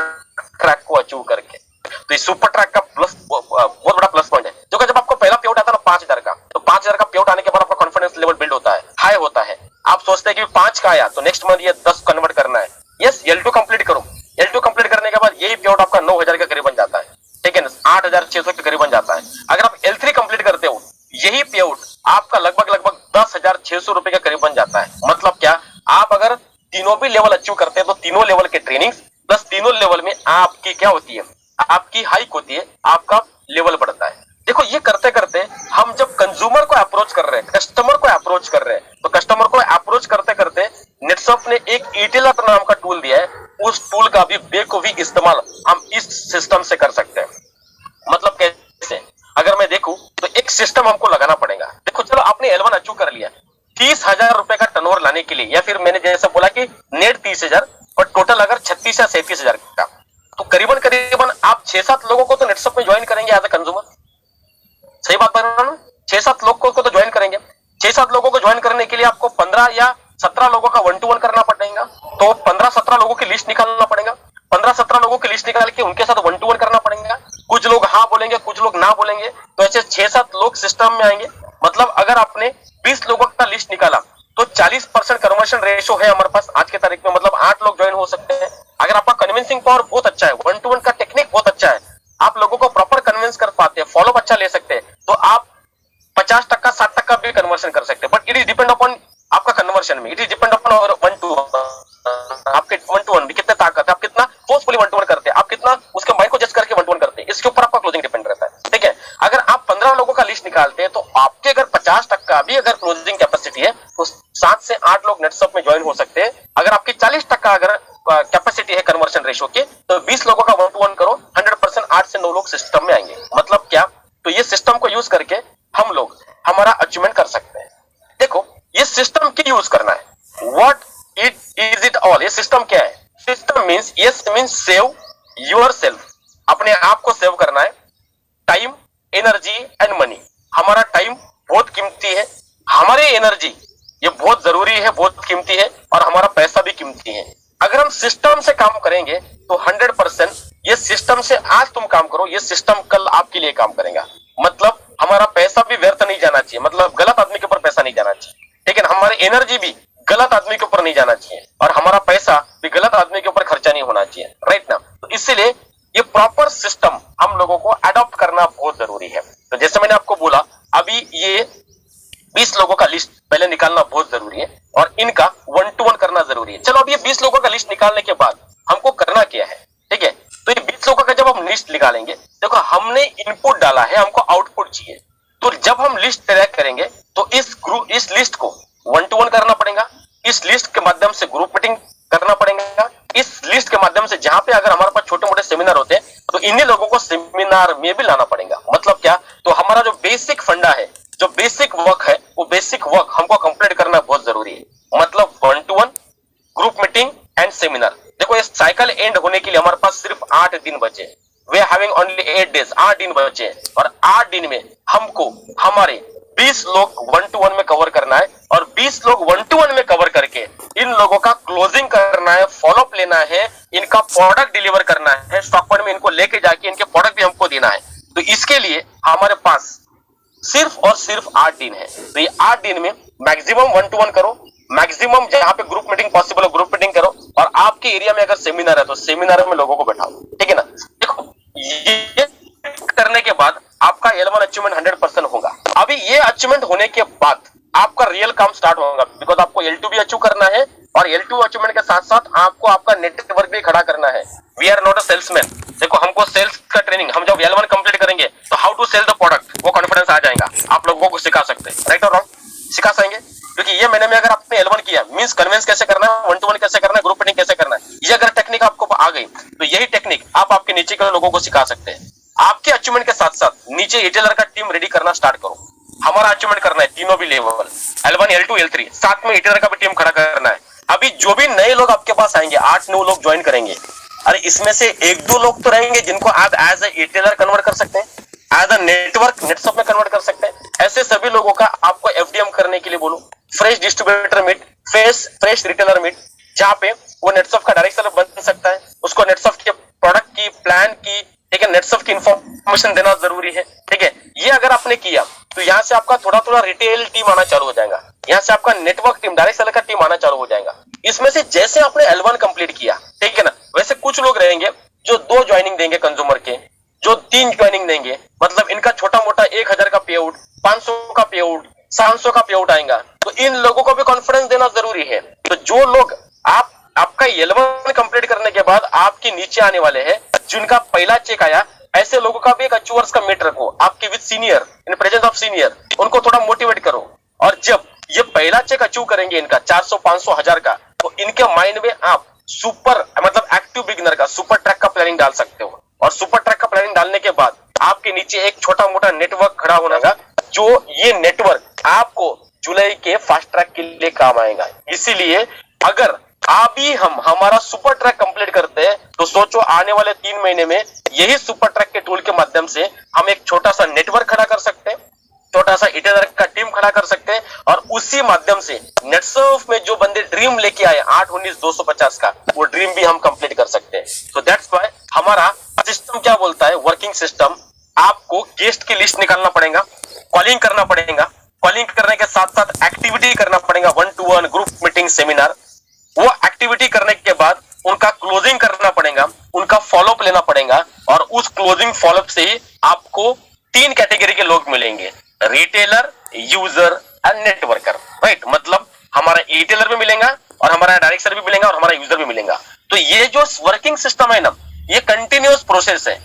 ट्रैक को अचीव करके। तो इस सुपर ट्रैक का प्लस बहुत बड़ा प्लस पॉइंट है, क्योंकि जब आपको पहला पे आउट आता है ना 5,000 का, तो 5,000 का पे आउट आने के बाद आपका कॉन्फिडेंस लेवल बिल्ड होता है, हाई होता है। आप सोचते हैं कि 5 का आया तो नेक्स्ट मंथ ये 10 कन्वर्ट करना है, यस L2 कंप्लीट करो। L2 कंप्लीट करने के बाद यही पे आउट आपका 9,000 के करीब बन जाता है, ठीक है ना, 8,600 के करीब बन जाता है। अगर आप L3 कंप्लीट करते हो, यही पे आउट आपका लगभग 10,600 रुपए के करीब बन जाता है। मतलब क्या? आप अगर तीनों भी लेवल अचीव करते हैं तो तीनों लेवल के ट्रेनिंग प्लस तीनों लेवल में आपकी क्या होती है? आपकी हाइक होती है, आपका लेवल बढ़ता है। देखो ये करते करते हम जब कंज्यूमर को अप्रोच कर रहे हैं, कस्टमर को अप्रोच कर रहे हैं, तो कस्टमर को अप्रोच करते करते नेटसर्फ ने एक ईटेलर नाम का टूल दिया है, उस टूल का भी बेखूबी इस्तेमाल हम इस सिस्टम से कर सकते हैं। मतलब कैसे? अगर मैं देखूं तो एक सिस्टम हमको लगाना पड़ेगा। देखो चलो आपने L1 अचीव कर लिया, 30,000 रुपए का टर्नओवर लाने के लिए, या फिर मैंने जैसे बोला कि नेट 30,000 और टोटल अगर 36 या 37,000 का, तो करीबन करीबन आप 6-7 लोगों को तो नेटसर्फ में ज्वाइन करेंगे एज अ कंज्यूमर। सही बात बता रहा हूं? 6-7 लोगों को तो ज्वाइन करेंगे। 6-7 लोगों को ज्वाइन करने के लिए आपको 15 या 17 लोगों का 1-to-1 करना पड़ेगा। तो 15-17 लोगों की लिस्ट निकालना पड़ेगा। 15-17 लोगों की लिस्ट निकाल के उनके साथ 1-to-1 करना पड़ेगा। कुछ लोग हाँ बोलेंगे, कुछ लोग ना बोलेंगे, तो ऐसे 6-7 लोग सिस्टम में आएंगे। मतलब अगर आपने 20 लोगों का लिस्ट निकाला तो 40% कन्वर्शन रेशो है हमारे पास आज के तारीख में, मतलब 8 लोग ज्वाइन हो सकते हैं। अगर आपका कन्विंसिंग पावर बहुत अच्छा है, 1-to-1 का टेक्निक बहुत अच्छा है, आप लोगों को प्रॉपर कन्विंस कर पाते हैं, फॉलोअप अच्छा ले सकते हैं, तो आप 50%, 60% भी कन्वर्शन कर सकते हैं। But it is depend upon आपका कन्वर्शन में, इट इज डिपेंड अपॉन और 1-to-1, आपके 1-to-1 भी कितने ताकत है, आप कितना फोर्सफुली 1-to-1 करते हैं, आप कितना उसके माइंड को जज करके 1-to-1 करते हैं, इसके ऊपर आपका क्लोजिंग डिपेंड रहता है, ठीक है। अगर आप 15 लोगों से 8 लोग नेटसप में ज्वाइन हो सकते हैं। अगर आपकी 40% अगर कैपेसिटी है कन्वर्शन रेशो की, तो 20 लोगों का 1 to 1 करो, 100% 8 से 9 लोग सिस्टम में आएंगे। मतलब क्या? तो ये सिस्टम को यूज करके हम लोग हमारा अचीवमेंट कर सकते हैं। देखो, ये सिस्टम क्यों यूज करना है? What it is it all? ये सिस्टम क्या है? System means, yes means save yourself, अपने आप को सेव करना है। Time, energy and money. हमारा टाइम बहुत कीमती है, हमारी एनर्जी ये बहुत जरूरी है, बहुत कीमती है, और हमारा पैसा भी कीमती है। अगर हम सिस्टम से काम करेंगे तो 100% ये सिस्टम से आज तुम काम करो, ये सिस्टम कल आपके लिए काम करेगा। मतलब हमारा पैसा भी व्यर्थ नहीं जाना चाहिए, मतलब गलत आदमी के ऊपर पैसा नहीं जाना चाहिए, ठीक है ना? हमारी एनर्जी भी गलत आदमी के ऊपर नहीं जाना चाहिए, और हमारा पैसा भी गलत आदमी के ऊपर खर्चा नहीं होना चाहिए, राइट ना? तो इसीलिए ये प्रॉपर सिस्टम हम लोगों को अडॉप्ट करना बहुत जरूरी है। तो जैसे मैंने आपको बोला, अभी ये 20 लोगों का लिस्ट पहले निकालना बहुत जरूरी है, और इनका 1 to 1 करना जरूरी है। चलो, अब ये 20 लोगों का लिस्ट निकालने के बाद हमको करना क्या है, ठीक है? तो ये 20 लोगों का जब हम लिस्ट निकालेंगे, देखो हमने इनपुट डाला है, हमको आउटपुट चाहिए। तो जब हम लिस्ट तैयार करेंगे तो इस लिस्ट को 1 to 1 करना पड़ेगा, इस लिस्ट के माध्यम से ग्रुप मीटिंग करना पड़ेगा, इस लिस्ट के माध्यम से जहां पे अगर हमारे पास छोटे मोटे सेमिनार होते हैं तो इन्हीं लोगों को सेमिनार में भी लाना पड़ेगा। मतलब क्या? तो हमारा जो बेसिक फंडा है, जो बेसिक वर्क है, वो बेसिक वर्क हमको कंप्लीट करना बहुत जरूरी है। मतलब 1 to 1, group meeting and seminar. देखो, ये साइकिल एंड होने के लिए हमारे पास सिर्फ 8 दिन बचे। वे हैविंग ओनली 8 डेज, 8 दिन बचे, और 8 दिन में हमको हमारे 20 लोग 1 to 1 में कवर करना है, और 20 लोग 1 to 1 में कवर करके इन लोगों का क्लोजिंग करना है, फॉलोअप लेना है, इनका प्रोडक्ट डिलीवर करना है, स्टॉक पॉइंट में इनको लेके जाके इनके प्रोडक्ट भी हमको देना है। तो इसके लिए हमारे पास सिर्फ और सिर्फ 8 दिन है। तो ये 8 दिन में मैक्सिमम 1 to 1 करो, मैक्सिमम जहां पे ग्रुप मीटिंग पॉसिबल हो ग्रुप मीटिंग करो, और आपके एरिया में अगर सेमिनार है तो सेमिनार में लोगों को बैठाओ, ठीक है ना? देखो, ये करने के बाद आपका L1 अचीवमेंट 100% होगा। अभी ये अचीवमेंट होने के बाद आपका रियल काम स्टार्ट होगा, बिकॉज आपको L2 भी अचीव करना है, और L2 अचीवमेंट के साथ साथ आपको आपका नेटवर्क भी खड़ा करना है। We are not a salesman. देखो, हमको सेल्स का ट्रेनिंग, हम जब L1 कंप्लीट करेंगे तो how to sell the product, वो कॉन्फिडेंस आ जाएगा, आप लोगों को सिखा सकते हैं, राइट और रॉन्ग? सिखा सकेंगे, क्योंकि ये महीने में अगर आपने L1 किया मींस कन्विंस कैसे करना है, 1 to 1 कैसे करना है, ग्रुप मीटिंग कैसे करना है, ये अगर टेक्निक आपको आ गई तो यही टेक्निक आप आपके नीचे के लोगों को सिखा सकते हैं। आपके अचीवमेंट के साथ साथ नीचे रिटेलर का टीम रेडी करना स्टार्ट करो। हमारा अचीवमेंट करना है तीनों भी लेवल, L1, L2, L3, साथ में रिटेलर का भी टीम खड़ा करना है। अभी जो भी नए लोग आपके पास आएंगे, 8-9 लोग ज्वाइन करेंगे, अरे इसमें से 1-2 लोग तो रहेंगे जिनको आप एज ए रिटेलर कन्वर्ट कर सकते हैं, एज अ नेटवर्क नेटसप में कन्वर्ट कर सकते हैं। ऐसे सभी लोगों का आपको FDM करने के लिए बोलो, fresh distributor meet, fresh retailer meet, जहां पे वो नेटसप का डायरेक्ट सेलर बन सकता है, उसको नेटसप के प्रोडक्ट की, प्लान की, ठीक है, नेटसप की इंफॉर्मेशन देना जरूरी है, ठीक है? ये अगर आपने किया तो यहाँ से आपका थोड़ा थोड़ा रिटेल टीम आना चालू हो जाएगा, यहाँ से आपका नेटवर्क टीम, डायरेक्ट सेलर का टीम आना चालू हो जाएगा। इसमें से जैसे आपने L1 कंप्लीट किया, ठीक है ना, वैसे कुछ लोग रहेंगे जो 2 ज्वाइनिंग देंगे कंज्यूमर के, जो 3 ज्वाइनिंग देंगे, मतलब इनका छोटा मोटा 1000 का पे आउट, 500 का पे आउट, 700 का पे आउट आएगा। तो इन लोगों को भी कॉन्फिडेंस देना जरूरी है। तो जो लोग आपका L1 कंप्लीट करने के बाद आपके नीचे आने वाले हैं, जिनका पहला चेक आया, ऐसे लोगों का भी एक अचीवर्स का मीट रखो, आपके with senior, in presence of senior, उनको थोड़ा मोटिवेट करो। और जब ये पहला चेक अचीव करेंगे इनका 400, 500, 1000 का, तो इनके माइंड में आप सुपर, मतलब एक्टिव बिगिनर का सुपर ट्रैक का प्लानिंग डाल सकते हो। और सुपर ट्रैक का प्लानिंग डालने के बाद आपके नीचे एक छोटा मोटा नेटवर्क खड़ा होना है, जो ये नेटवर्क आपको जुलाई के फास्ट ट्रैक के लिए काम आएगा। इसीलिए अगर अभी हम हमारा सुपर ट्रैक कंप्लीट करते हैं तो सोचो आने वाले 3 महीने में यही सुपर ट्रैक के टूल के माध्यम से हम एक छोटा सा नेटवर्क खड़ा कर सकते हैं, छोटा सा रिटेलर का टीम खड़ा कर सकते हैं, और उसी माध्यम से नेटसर्फ में जो बंदे ड्रीम लेके आए 8-19-250 का, वो ड्रीम भी हम कंप्लीट कर सकते हैं। सो दैट्स व्हाई हमारा सिस्टम क्या बोलता है, वर्किंग सिस्टम, आपको गेस्ट की लिस्ट निकालना पड़ेगा, कॉलिंग करना पड़ेगा, कॉलिंग करने के साथ साथ एक्टिविटी करना पड़ेगा, 1 to 1 ग्रुप मीटिंग, सेमिनार। वो एक्टिविटी करने के बाद उनका क्लोजिंग करना पड़ेगा, उनका फॉलोअप लेना पड़ेगा, और उस क्लोजिंग फॉलोअप से ही आपको 3 कैटेगरी के लोग मिलेंगे, retailer, user and networker, right? मतलब हमारा रिटेलर भी मिलेगा, और हमारा डायरेक्ट सेलर भी मिलेगा, और हमारा यूजर भी मिलेगा। तो ये जो वर्किंग सिस्टम है ना, ये कंटिन्यूअस प्रोसेस है,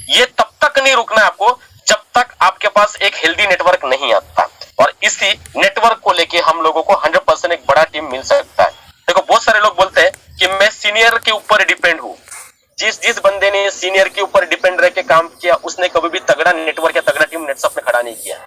ये तब तक नहीं रुकना है आपको जब तक आपके पास एक हेल्दी नेटवर्क नहीं आता। और इसी नेटवर्क को लेके हम लोगों को 100% एक बड़ा टीम मिल सकता है। देखो बहुत सारे लोग बोलते हैं कि मैं सीनियर के ऊपर डिपेंड हूँ। जिस जिस बंदे ने सीनियर के ऊपर डिपेंड रह के काम किया उसने कभी भी तगड़ा नेटवर्क या तगड़ा टीम नेटसफ में खड़ा नहीं किया।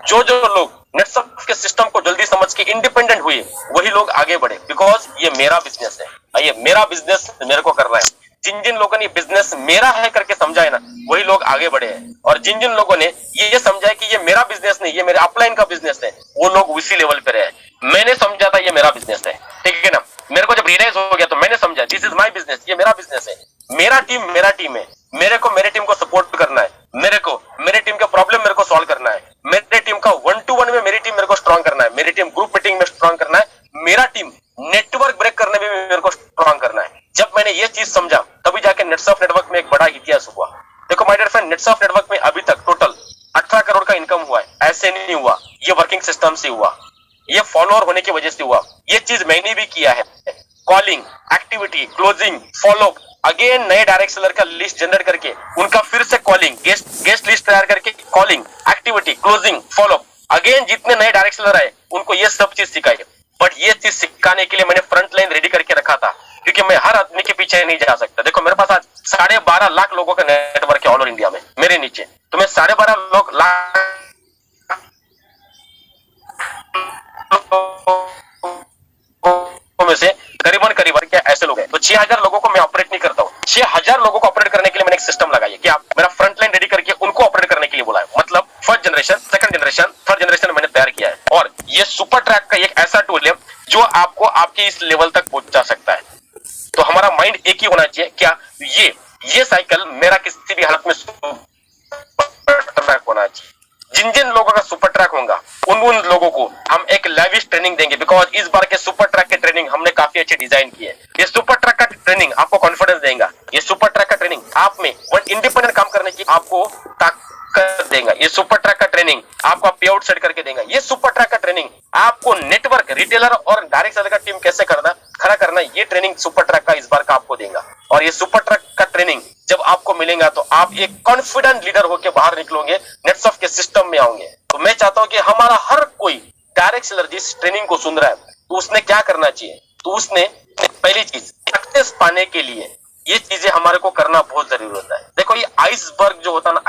जो जो लोग नेटसफ के सिस्टम को जल्दी समझ के इंडिपेंडेंट हुए वही लोग आगे बढ़े, बिकॉज ये मेरा बिजनेस है, ये मेरा बिजनेस मेरे को करना है। जिन जिन लोगों ने बिजनेस मेरा है करके समझा है ना, वही लोग आगे बढ़े हैं। और जिन जिन लोगों ने ये समझा है कि ये मेरा बिजनेस नहीं, ये मेरे अपलाइन का बिजनेस है, वो लोग उसी लेवल पे रहे। मैंने समझा था ये मेरा बिजनेस है, ठीक है ना। मेरे को जब रियलाइज हो गया तो मैंने समझा दिस इज माय बिजनेस, ये मेरा बिजनेस है। मेरा टीम है, मेरे को मेरे टीम को सपोर्ट करना है, मेरे को मेरे टीम का प्रॉब्लम मेरे को सॉल्व करना है, मेरे टीम का 1-to-1 में मेरी टीम मेरे को स्ट्रांग करना है, मेरी टीम ग्रुप मीटिंग में स्ट्रांग करना है, मेरा टीम नेटवर्क ब्रेक करने में भी मेरे को स्ट्रांग करना है। जब मैंने ये चीज समझा तभी जाके नेटसफ नेटवर्क में एक बड़ा इतिहास हुआ। देखो माय डियर फ्रेंड, नेटसफ नेटवर्क में अभी तक टोटल 18 करोड़ का इनकम हुआ है। ऐसे नहीं हुआ, ये वर्किंग सिस्टम से हुआ, ये फॉलोअर होने की वजह से हुआ। ये चीज मैंने भी किया है, calling, activity, closing, follow, again नए डायरेक्ट सेलर का लिस्ट जनरेट करके उनका फिर से कॉलिंग, गेस्ट लिस्ट तैयार करके calling, activity, closing, follow, again जितने नए डायरेक्ट सेलर आए उनको ये सब चीज सिखाई। बट ये चीज सिखाने के लिए मैंने फ्रंट लाइन रेडी करके रखा था, क्योंकि मैं हर आदमी के पीछे नहीं जा सकता। देखो मेरे पास आज 12.5 लाख लोगों का नेटवर्क है ऑल ओवर इंडिया में मेरे नीचे, तो मैं 12.5 लाख में से करीबन क्या ऐसे लोग हैं, तो 6000 लोगों को मैं ऑपरेट नहीं करता हूँ। 6000 लोगों को ऑपरेट करने के लिए मैंने एक सिस्टम लगाई है कि आप मेरा फ्रंट लाइन रेडी करके उनको ऑपरेट करने के लिए बोला है। मतलब first generation, second generation, third generation मैंने तैयार किया है। और ये सुपर ट्रैक का एक ऐसा टूल है जो आपको आपके इस लेवल तक पहुंचा सकता है। तो हमारा माइंड एक ही होना चाहिए, क्या ये साइकिल मेरा किसी भी हालत में सुपर ट्रैक होना चाहिए। जिन जिन लोगों का सुपर ट्रैक होगा उन लोगों को हम एक लेविश ट्रेनिंग देंगे, बिकॉज इस बार के सुपर ट्रैक की ट्रेनिंग हमने काफी अच्छी डिजाइन की है। ये सुपर ट्रैक का ट्रेनिंग आपको कॉन्फिडेंस देगा, ये सुपर ट्रैक का ट्रेनिंग आप में इंडिपेंडेंट काम करने की आपको ताकत देगा, ये सुपर ट्रैक का ट्रेनिंग आपको पे आउट सेट करके देगा, ये सुपर ट्रैक का ट्रेनिंग आपको नेटवर्क, रिटेलर और डायरेक्ट सेलर का टीम कैसे खड़ा करना, ये ट्रेनिंग सुपर ट्रैक का इस बार का आपको देगा। और ये सुपर ट्रैक का ट्रेनिंग जब आपको मिलेगा तो आप एक कॉन्फिडेंट लीडर होकर बाहर निकलोगे, नेटसफ के सिस्टम में आओगे। तो मैं चाहता हूं कि हमारा हर कोई डायरेक्ट सेलर जिस ट्रेनिंग को सुन रहा है तो उसने क्या करना चाहिए, तो उसने पहली चीज सक्सेस पाने के लिए ये चीजें हमारे को करना बहुत जरूरी होता है। देखो ये आइसबर्ग जो होता है ना,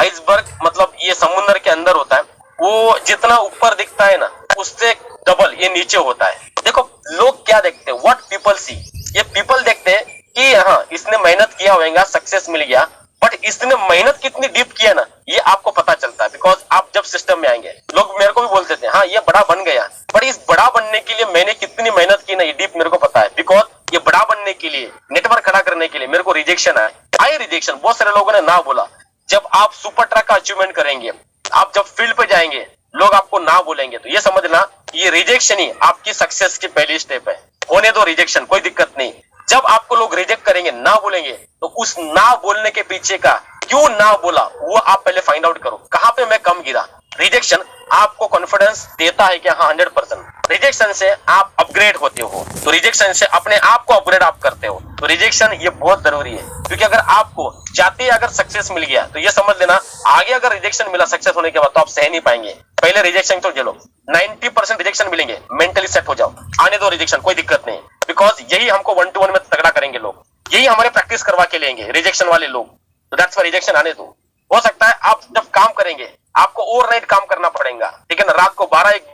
आइसबर्ग मतलब ये समुद्र के अंदर होता है, वो जितना ऊपर दिखता है ना उससे डबल ये नीचे होता है। देखो लोग क्या देखते हैं, व्हाट पीपल सी, ये पीपल देखते हैं कि हाँ इसने मेहनत किया होगा, सक्सेस मिल गया, बट इसने मेहनत कितनी डीप किया ना ये आपको पता चलता है। बिकॉज आप जब सिस्टम में आएंगे, लोग मेरे को भी बोलते थे हाँ ये बड़ा बन गया, बट इस बड़ा बनने के लिए मैंने कितनी मेहनत की ना ये डीप मेरे को पता है। बिकॉज ये बड़ा बनने के लिए, नेटवर्क खड़ा करने के लिए मेरे को रिजेक्शन आए रिजेक्शन, बहुत सारे लोगों ने ना बोला। जब आप सुपर ट्रैक का अचीवमेंट करेंगे, आप जब फील्ड पे जाएंगे, लोग आपको ना बोलेंगे, तो ये समझना ये रिजेक्शन ही आपकी सक्सेस की पहली स्टेप है। होने दो रिजेक्शन, कोई दिक्कत नहीं। जब आपको लोग रिजेक्ट करेंगे, ना बोलेंगे, तो उस ना बोलने के पीछे का क्यों ना बोला वो आप पहले फाइंड आउट करो, कहां पे मैं कम गिरा। रिजेक्शन आपको कॉन्फिडेंस देता है कि हाँ 100%। रिजेक्शन से आप अपग्रेड होते हो, तो रिजेक्शन से अपने आप को अपग्रेड आप करते हो। तो रिजेक्शन ये बहुत जरूरी है, क्योंकि अगर आपको जाते ही अगर सक्सेस मिल गया तो ये समझ लेना आगे अगर रिजेक्शन मिला सक्सेस होने के बाद तो आप सह नहीं पाएंगे। पहले रिजेक्शन तो झेलो, 90% रिजेक्शन मिलेंगे, मेंटली सेट हो जाओ, आने दो रिजेक्शन, कोई दिक्कत नहीं। बिकॉज यही हमको 1-to-1 में तगड़ा करेंगे लोग, यही हमारे प्रैक्टिस करवा के लेंगे रिजेक्शन वाले लोग। तो दैट्स व्हाई रिजेक्शन आने दो। हो सकता है आप जब काम करेंगे आपको ओवरनाइट काम करना पड़ेगा, ठीक है ना, रात को 12-1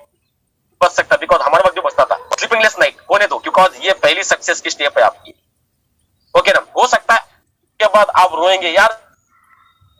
बज सकता है, बिकॉज हमारा वक्त जो बचता था स्लीपिंगलेस नाइट, होने दो, बिकॉज ये पहली सक्सेस की स्टेप है आपकी। ओके ना, हो सकता है के बाद आप रोएंगे यार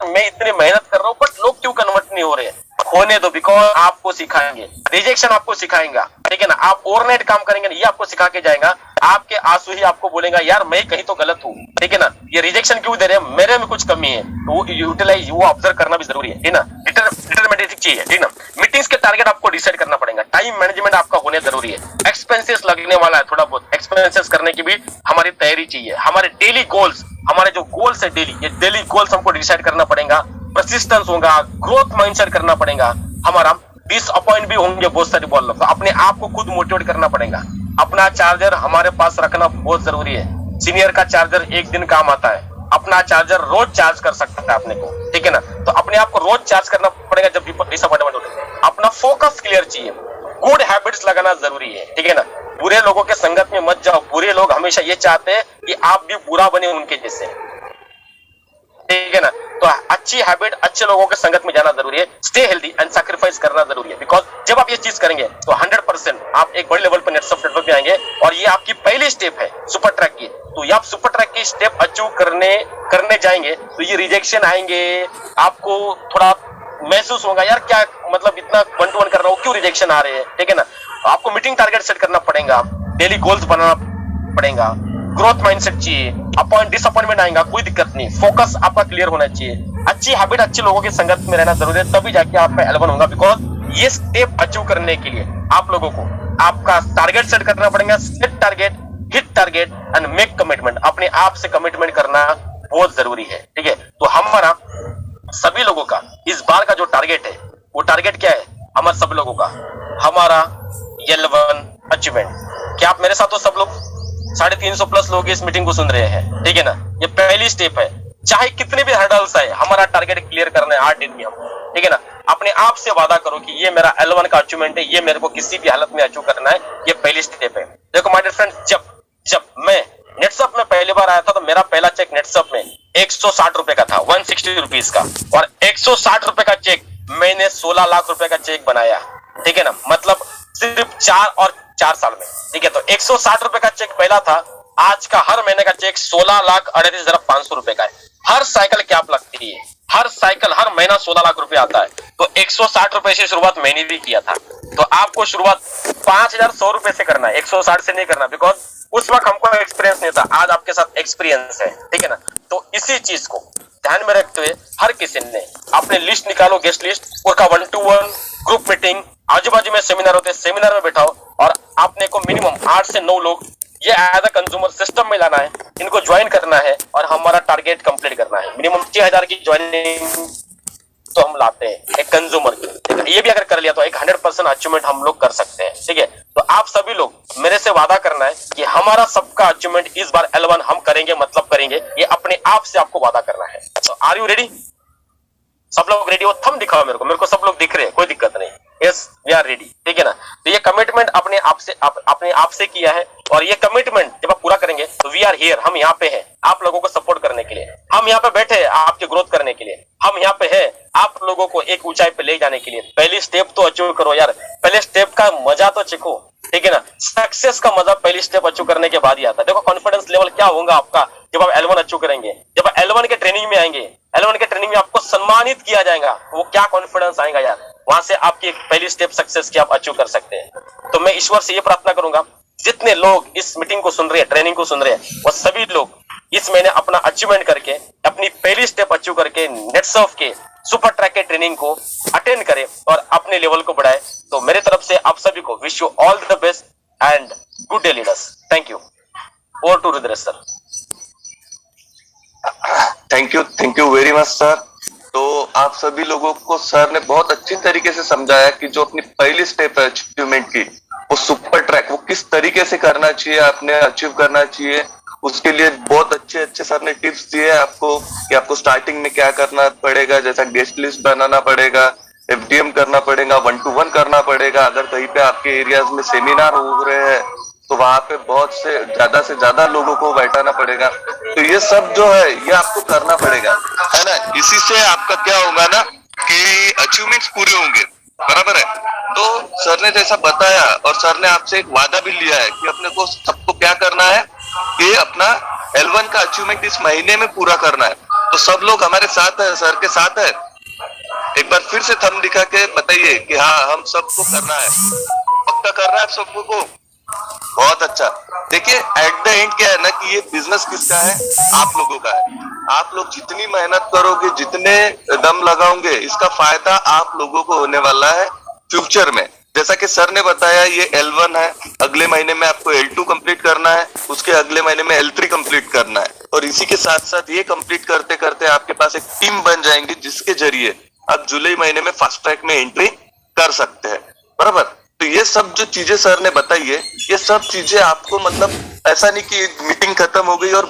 मैं इतनी मेहनत कर रहा हूं बट लोग क्यों कन्वर्ट नहीं हो रहे हैं, होने दो, बिकॉज आपको सिखाएंगे, रिजेक्शन आपको सिखाएंगा, ठीक है ना। आप ओवरनाइट काम करेंगे ना, ये आपको सिखा के जाएगा, आपके आंसू ही आपको बोलेगा यार मैं कहीं तो गलत हूँ, ठीक है ना। ये रिजेक्शन क्यों दे रहे हैं, मेरे में कुछ कमी है, तो वो यूटिलाइज, वो ऑब्जर्व करना भी जरूरी है, ठीक ना। डिटरमिनेटिव चाहिए, ठीक ना। मीटिंग्स के टारगेट आपको डिसाइड करना पड़ेगा, टाइम मैनेजमेंट आपका होने जरूरी है। एक्सपेंसेस लगने वाला है, थोड़ा बहुत एक्सपेंसेस करने की भी हमारी तैयारी चाहिए। हमारे डेली गोल्स, हमारे जो गोल्स है डेली, ये डेली गोल्स हमको डिसाइड करना पड़ेगा। परसिस्टेंस होगा, ग्रोथ माइंडसेट करना पड़ेगा हमारा। डिसअपॉइंट भी होंगे बहुत सारी बॉल, तो अपने आप को खुद मोटिवेट करना पड़ेगा। अपना चार्जर हमारे पास रखना बहुत जरूरी है। सीनियर का चार्जर एक दिन काम आता है, अपना चार्जर रोज चार्ज कर सकता है अपने को, ठीक है ना। तो अपने आप को रोज चार्ज करना पड़ेगा जब डिसअपॉइंटमेंट होते हैं। अपना फोकस क्लियर चाहिए, गुड हैबिट्स लगाना जरूरी है, ठीक है ना। बुरे लोगों के संगत में मत जाओ, बुरे लोग हमेशा ये चाहते हैं कि आप भी बुरा बने उनके जैसे, ठीक है ना। तो अच्छी हैबिट, अच्छे लोगों के संगत में जाना जरूरी है, स्टे हेल्दी एंड सैक्रिफाइस करना जरूरी है। बिकॉज जब आप ये चीज करेंगे तो 100% आप एक बड़े लेवल पर नेटवर्क में आएंगे और ये आपकी पहली स्टेप है सुपर ट्रैक की। तो ये आप सुपर ट्रैक की स्टेप अचीव करने जाएंगे तो ये रिजेक्शन आएंगे, आपको थोड़ा महसूस होगा यार क्या मतलब इतना 1 to 1 कर रहा हूं, क्यों रिजेक्शन आ रहे हैं, ठीक है ना। आपको मीटिंग टारगेट सेट करना पड़ेगा, डेली गोल्स बनाना पड़ेगा, ग्रोथ माइंडसेट चाहिए। डिसअपॉइंटमेंट आएगा कोई दिक्कत नहीं, फोकस आपका क्लियर होना चाहिए, अच्छी हैबिट, अच्छे लोगों के संगत में रहना जरूरी है, तभी जाके आपका L1 होगा। बिकॉज ये स्टेप अचीव करने के लिए आप लोगों को आपका टारगेट सेट करना पड़ेगा, set target, hit target and make commitment. अपने आप से कमिटमेंट करना बहुत जरूरी है, ठीक है। तो हमारा सभी लोगों का इस बार का जो टारगेट है वो टारगेट क्या है हमारे सब लोगों का, हमारा L1 अचीवमेंट। क्या आप मेरे साथ हो सब लोग? 350 प्लस लोग इस मीटिंग को सुन रहे हैं, ठीक है ना। ये पहली स्टेप है, चाहे कितने भी हर्डल्स आए हमारा टारगेट क्लियर करना है 8 दिन में हम, ठीक है ना। अपने आप से वादा करो कि ये मेरा L1 का अचीवमेंट है, ये मेरे को किसी भी हालत में अचीव करना है, ये पहली स्टेप है। देखो माय डियर फ्रेंड्स, जब मैं नेटसप में पहली बार आया था तो मेरा पहला चेक नेटसप में 160 रुपए का था, 160 रुपीज का, और 160 रुपए का चेक मैंने 16 लाख रुपए का चेक बनाया, ठीक है ना। मतलब सिर्फ 4 साल में, ठीक है। तो 160 रुपए का चेक पहला था, आज का हर महीने का चेक 16,38,500 रुपए का है। हर साइकिल क्या लगती है, हर साइकिल हर महीना 16 लाख रुपए आता है। तो 160 रुपए से शुरुआत मैंने भी किया था, तो आपको शुरुआत 5,100 रुपए से करना है, 160 से नहीं करना। बिकॉज उस वक्त हमको एक्सपीरियंस नहीं था, आज आपके साथ एक्सपीरियंस है, ठीक है ना। तो इसी चीज को ध्यान में रखते हुए हर किसी ने अपने लिस्ट निकालो, गेस्ट लिस्ट, उसका 1 to 1 ग्रुप मीटिंग, आजू बाजू में सेमिनार होते हैं, सेमिनार में बैठाओ और आपने को मिनिमम 8 से 9 लोग ये एज अ कंज्यूमर सिस्टम में लाना है, इनको ज्वाइन करना है और हमारा टारगेट कंप्लीट करना है। मिनिमम 6,000 की ज्वाइनिंग तो हम लाते हैं एक कंज्यूमर की, ये भी अगर कर लिया तो एक 100% अचीवमेंट हम लोग कर सकते हैं, ठीक है। तो आप सभी लोग मेरे से वादा करना है कि हमारा सबका अचीवमेंट इस बार L1 हम करेंगे, मतलब करेंगे, ये अपने आप से आपको वादा करना है। तो आर यू रेडी? सब लोग रेडी हो? थंब दिखाओ मेरे को सब लोग दिख रहे हैं, कोई दिक्कत नहीं। यस वी आर रेडी, ठीक है ना। तो ये कमिटमेंट अपने आप से किया है और ये कमिटमेंट जब आप पूरा करेंगे तो वी आर हियर, हम यहाँ पे हैं आप लोगों को सपोर्ट करने के लिए, हम यहाँ पे बैठे हैं आपके ग्रोथ करने के लिए, हम यहाँ पे हैं आप लोगों को एक ऊंचाई पे ले जाने के लिए। पहली स्टेप तो अचीव करो यार, पहले स्टेप का मजा तो चखो, ठीक है ना। सक्सेस का मजा पहली स्टेप अचीव करने के बाद ही आता है। देखो कॉन्फिडेंस लेवल क्या होगा आपका जब आप L1 अचीव करेंगे, जब L1 के ट्रेनिंग में आएंगे, L1 के ट्रेनिंग में आपको सम्मानित किया जाएगा, वो क्या कॉन्फिडेंस आएगा यार, वहां से आपकी पहली स्टेप सक्सेस की आप अचीव कर सकते हैं। तो मैं ईश्वर से ये प्रार्थना करूंगा जितने लोग इस मीटिंग को सुन रहे हैं, ट्रेनिंग को सुन रहे हैं, वो सभी लोग इस महीने अपना अचीवमेंट करके, अपनी पहली स्टेप अचीव करके नेटसर्फ के सुपर ट्रैक के ट्रेनिंग को अटेंड करें और अपने लेवल को बढ़ाए। तो मेरे तरफ से आप सभी को wish you all the best and good day leaders. Thank you. Over to Rudresh sir. Thank you very much sir. तो आप सभी लोगों को सर ने बहुत अच्छी तरीके से समझाया कि जो अपनी पहली स्टेप है अचीवमेंट की, वो सुपर ट्रैक, वो किस तरीके से करना चाहिए, आपने अचीव करना चाहिए, उसके लिए बहुत अच्छे सर ने टिप्स दिए आपको कि आपको स्टार्टिंग में क्या करना पड़ेगा, जैसा गेस्ट लिस्ट बनाना पड़ेगा, FDM करना पड़ेगा, 1 to 1 करना पड़ेगा। अगर कहीं पे आपके एरियाज में सेमिनार हो रहे हैं तो वहां पे बहुत से ज्यादा लोगों को बैठाना पड़ेगा। तो ये सब जो है ये आपको करना पड़ेगा, है ना। इसी से आपका क्या होगा ना कि अचीवमेंट्स पूरे होंगे, बराबर है। तो सर ने जैसा बताया और सर ने आपसे एक वादा भी लिया है कि अपने को सबको क्या करना है कि अपना L1 का अचीवमेंट इस महीने में पूरा करना है। तो सब लोग हमारे साथ है, सर के साथ है। एक बार फिर से थंब दिखा के बताइए कि हाँ हम सबको करना है, पक्का करना है सबको। बहुत अच्छा। देखिए एट द एंड क्या है ना कि ये बिजनेस किसका है, आप लोगों का है। आप लोग जितनी मेहनत करोगे, जितने दम लगाओगे, इसका फायदा आप लोगों को होने वाला है फ्यूचर में। जैसा कि सर ने बताया ये L1 है, अगले महीने में आपको L2 कंप्लीट करना है, उसके अगले महीने में L3 कंप्लीट करना है, और इसी के साथ साथ ये कंप्लीट करते करते आपके पास एक टीम बन जाएंगी जिसके जरिए आप जुलाई महीने में फास्ट ट्रैक में एंट्री कर सकते हैं, बराबर। तो ये सब जो चीजें सर ने बताई है, ये सब चीजें आपको मतलब ऐसा नहीं कि मीटिंग खत्म हो गई और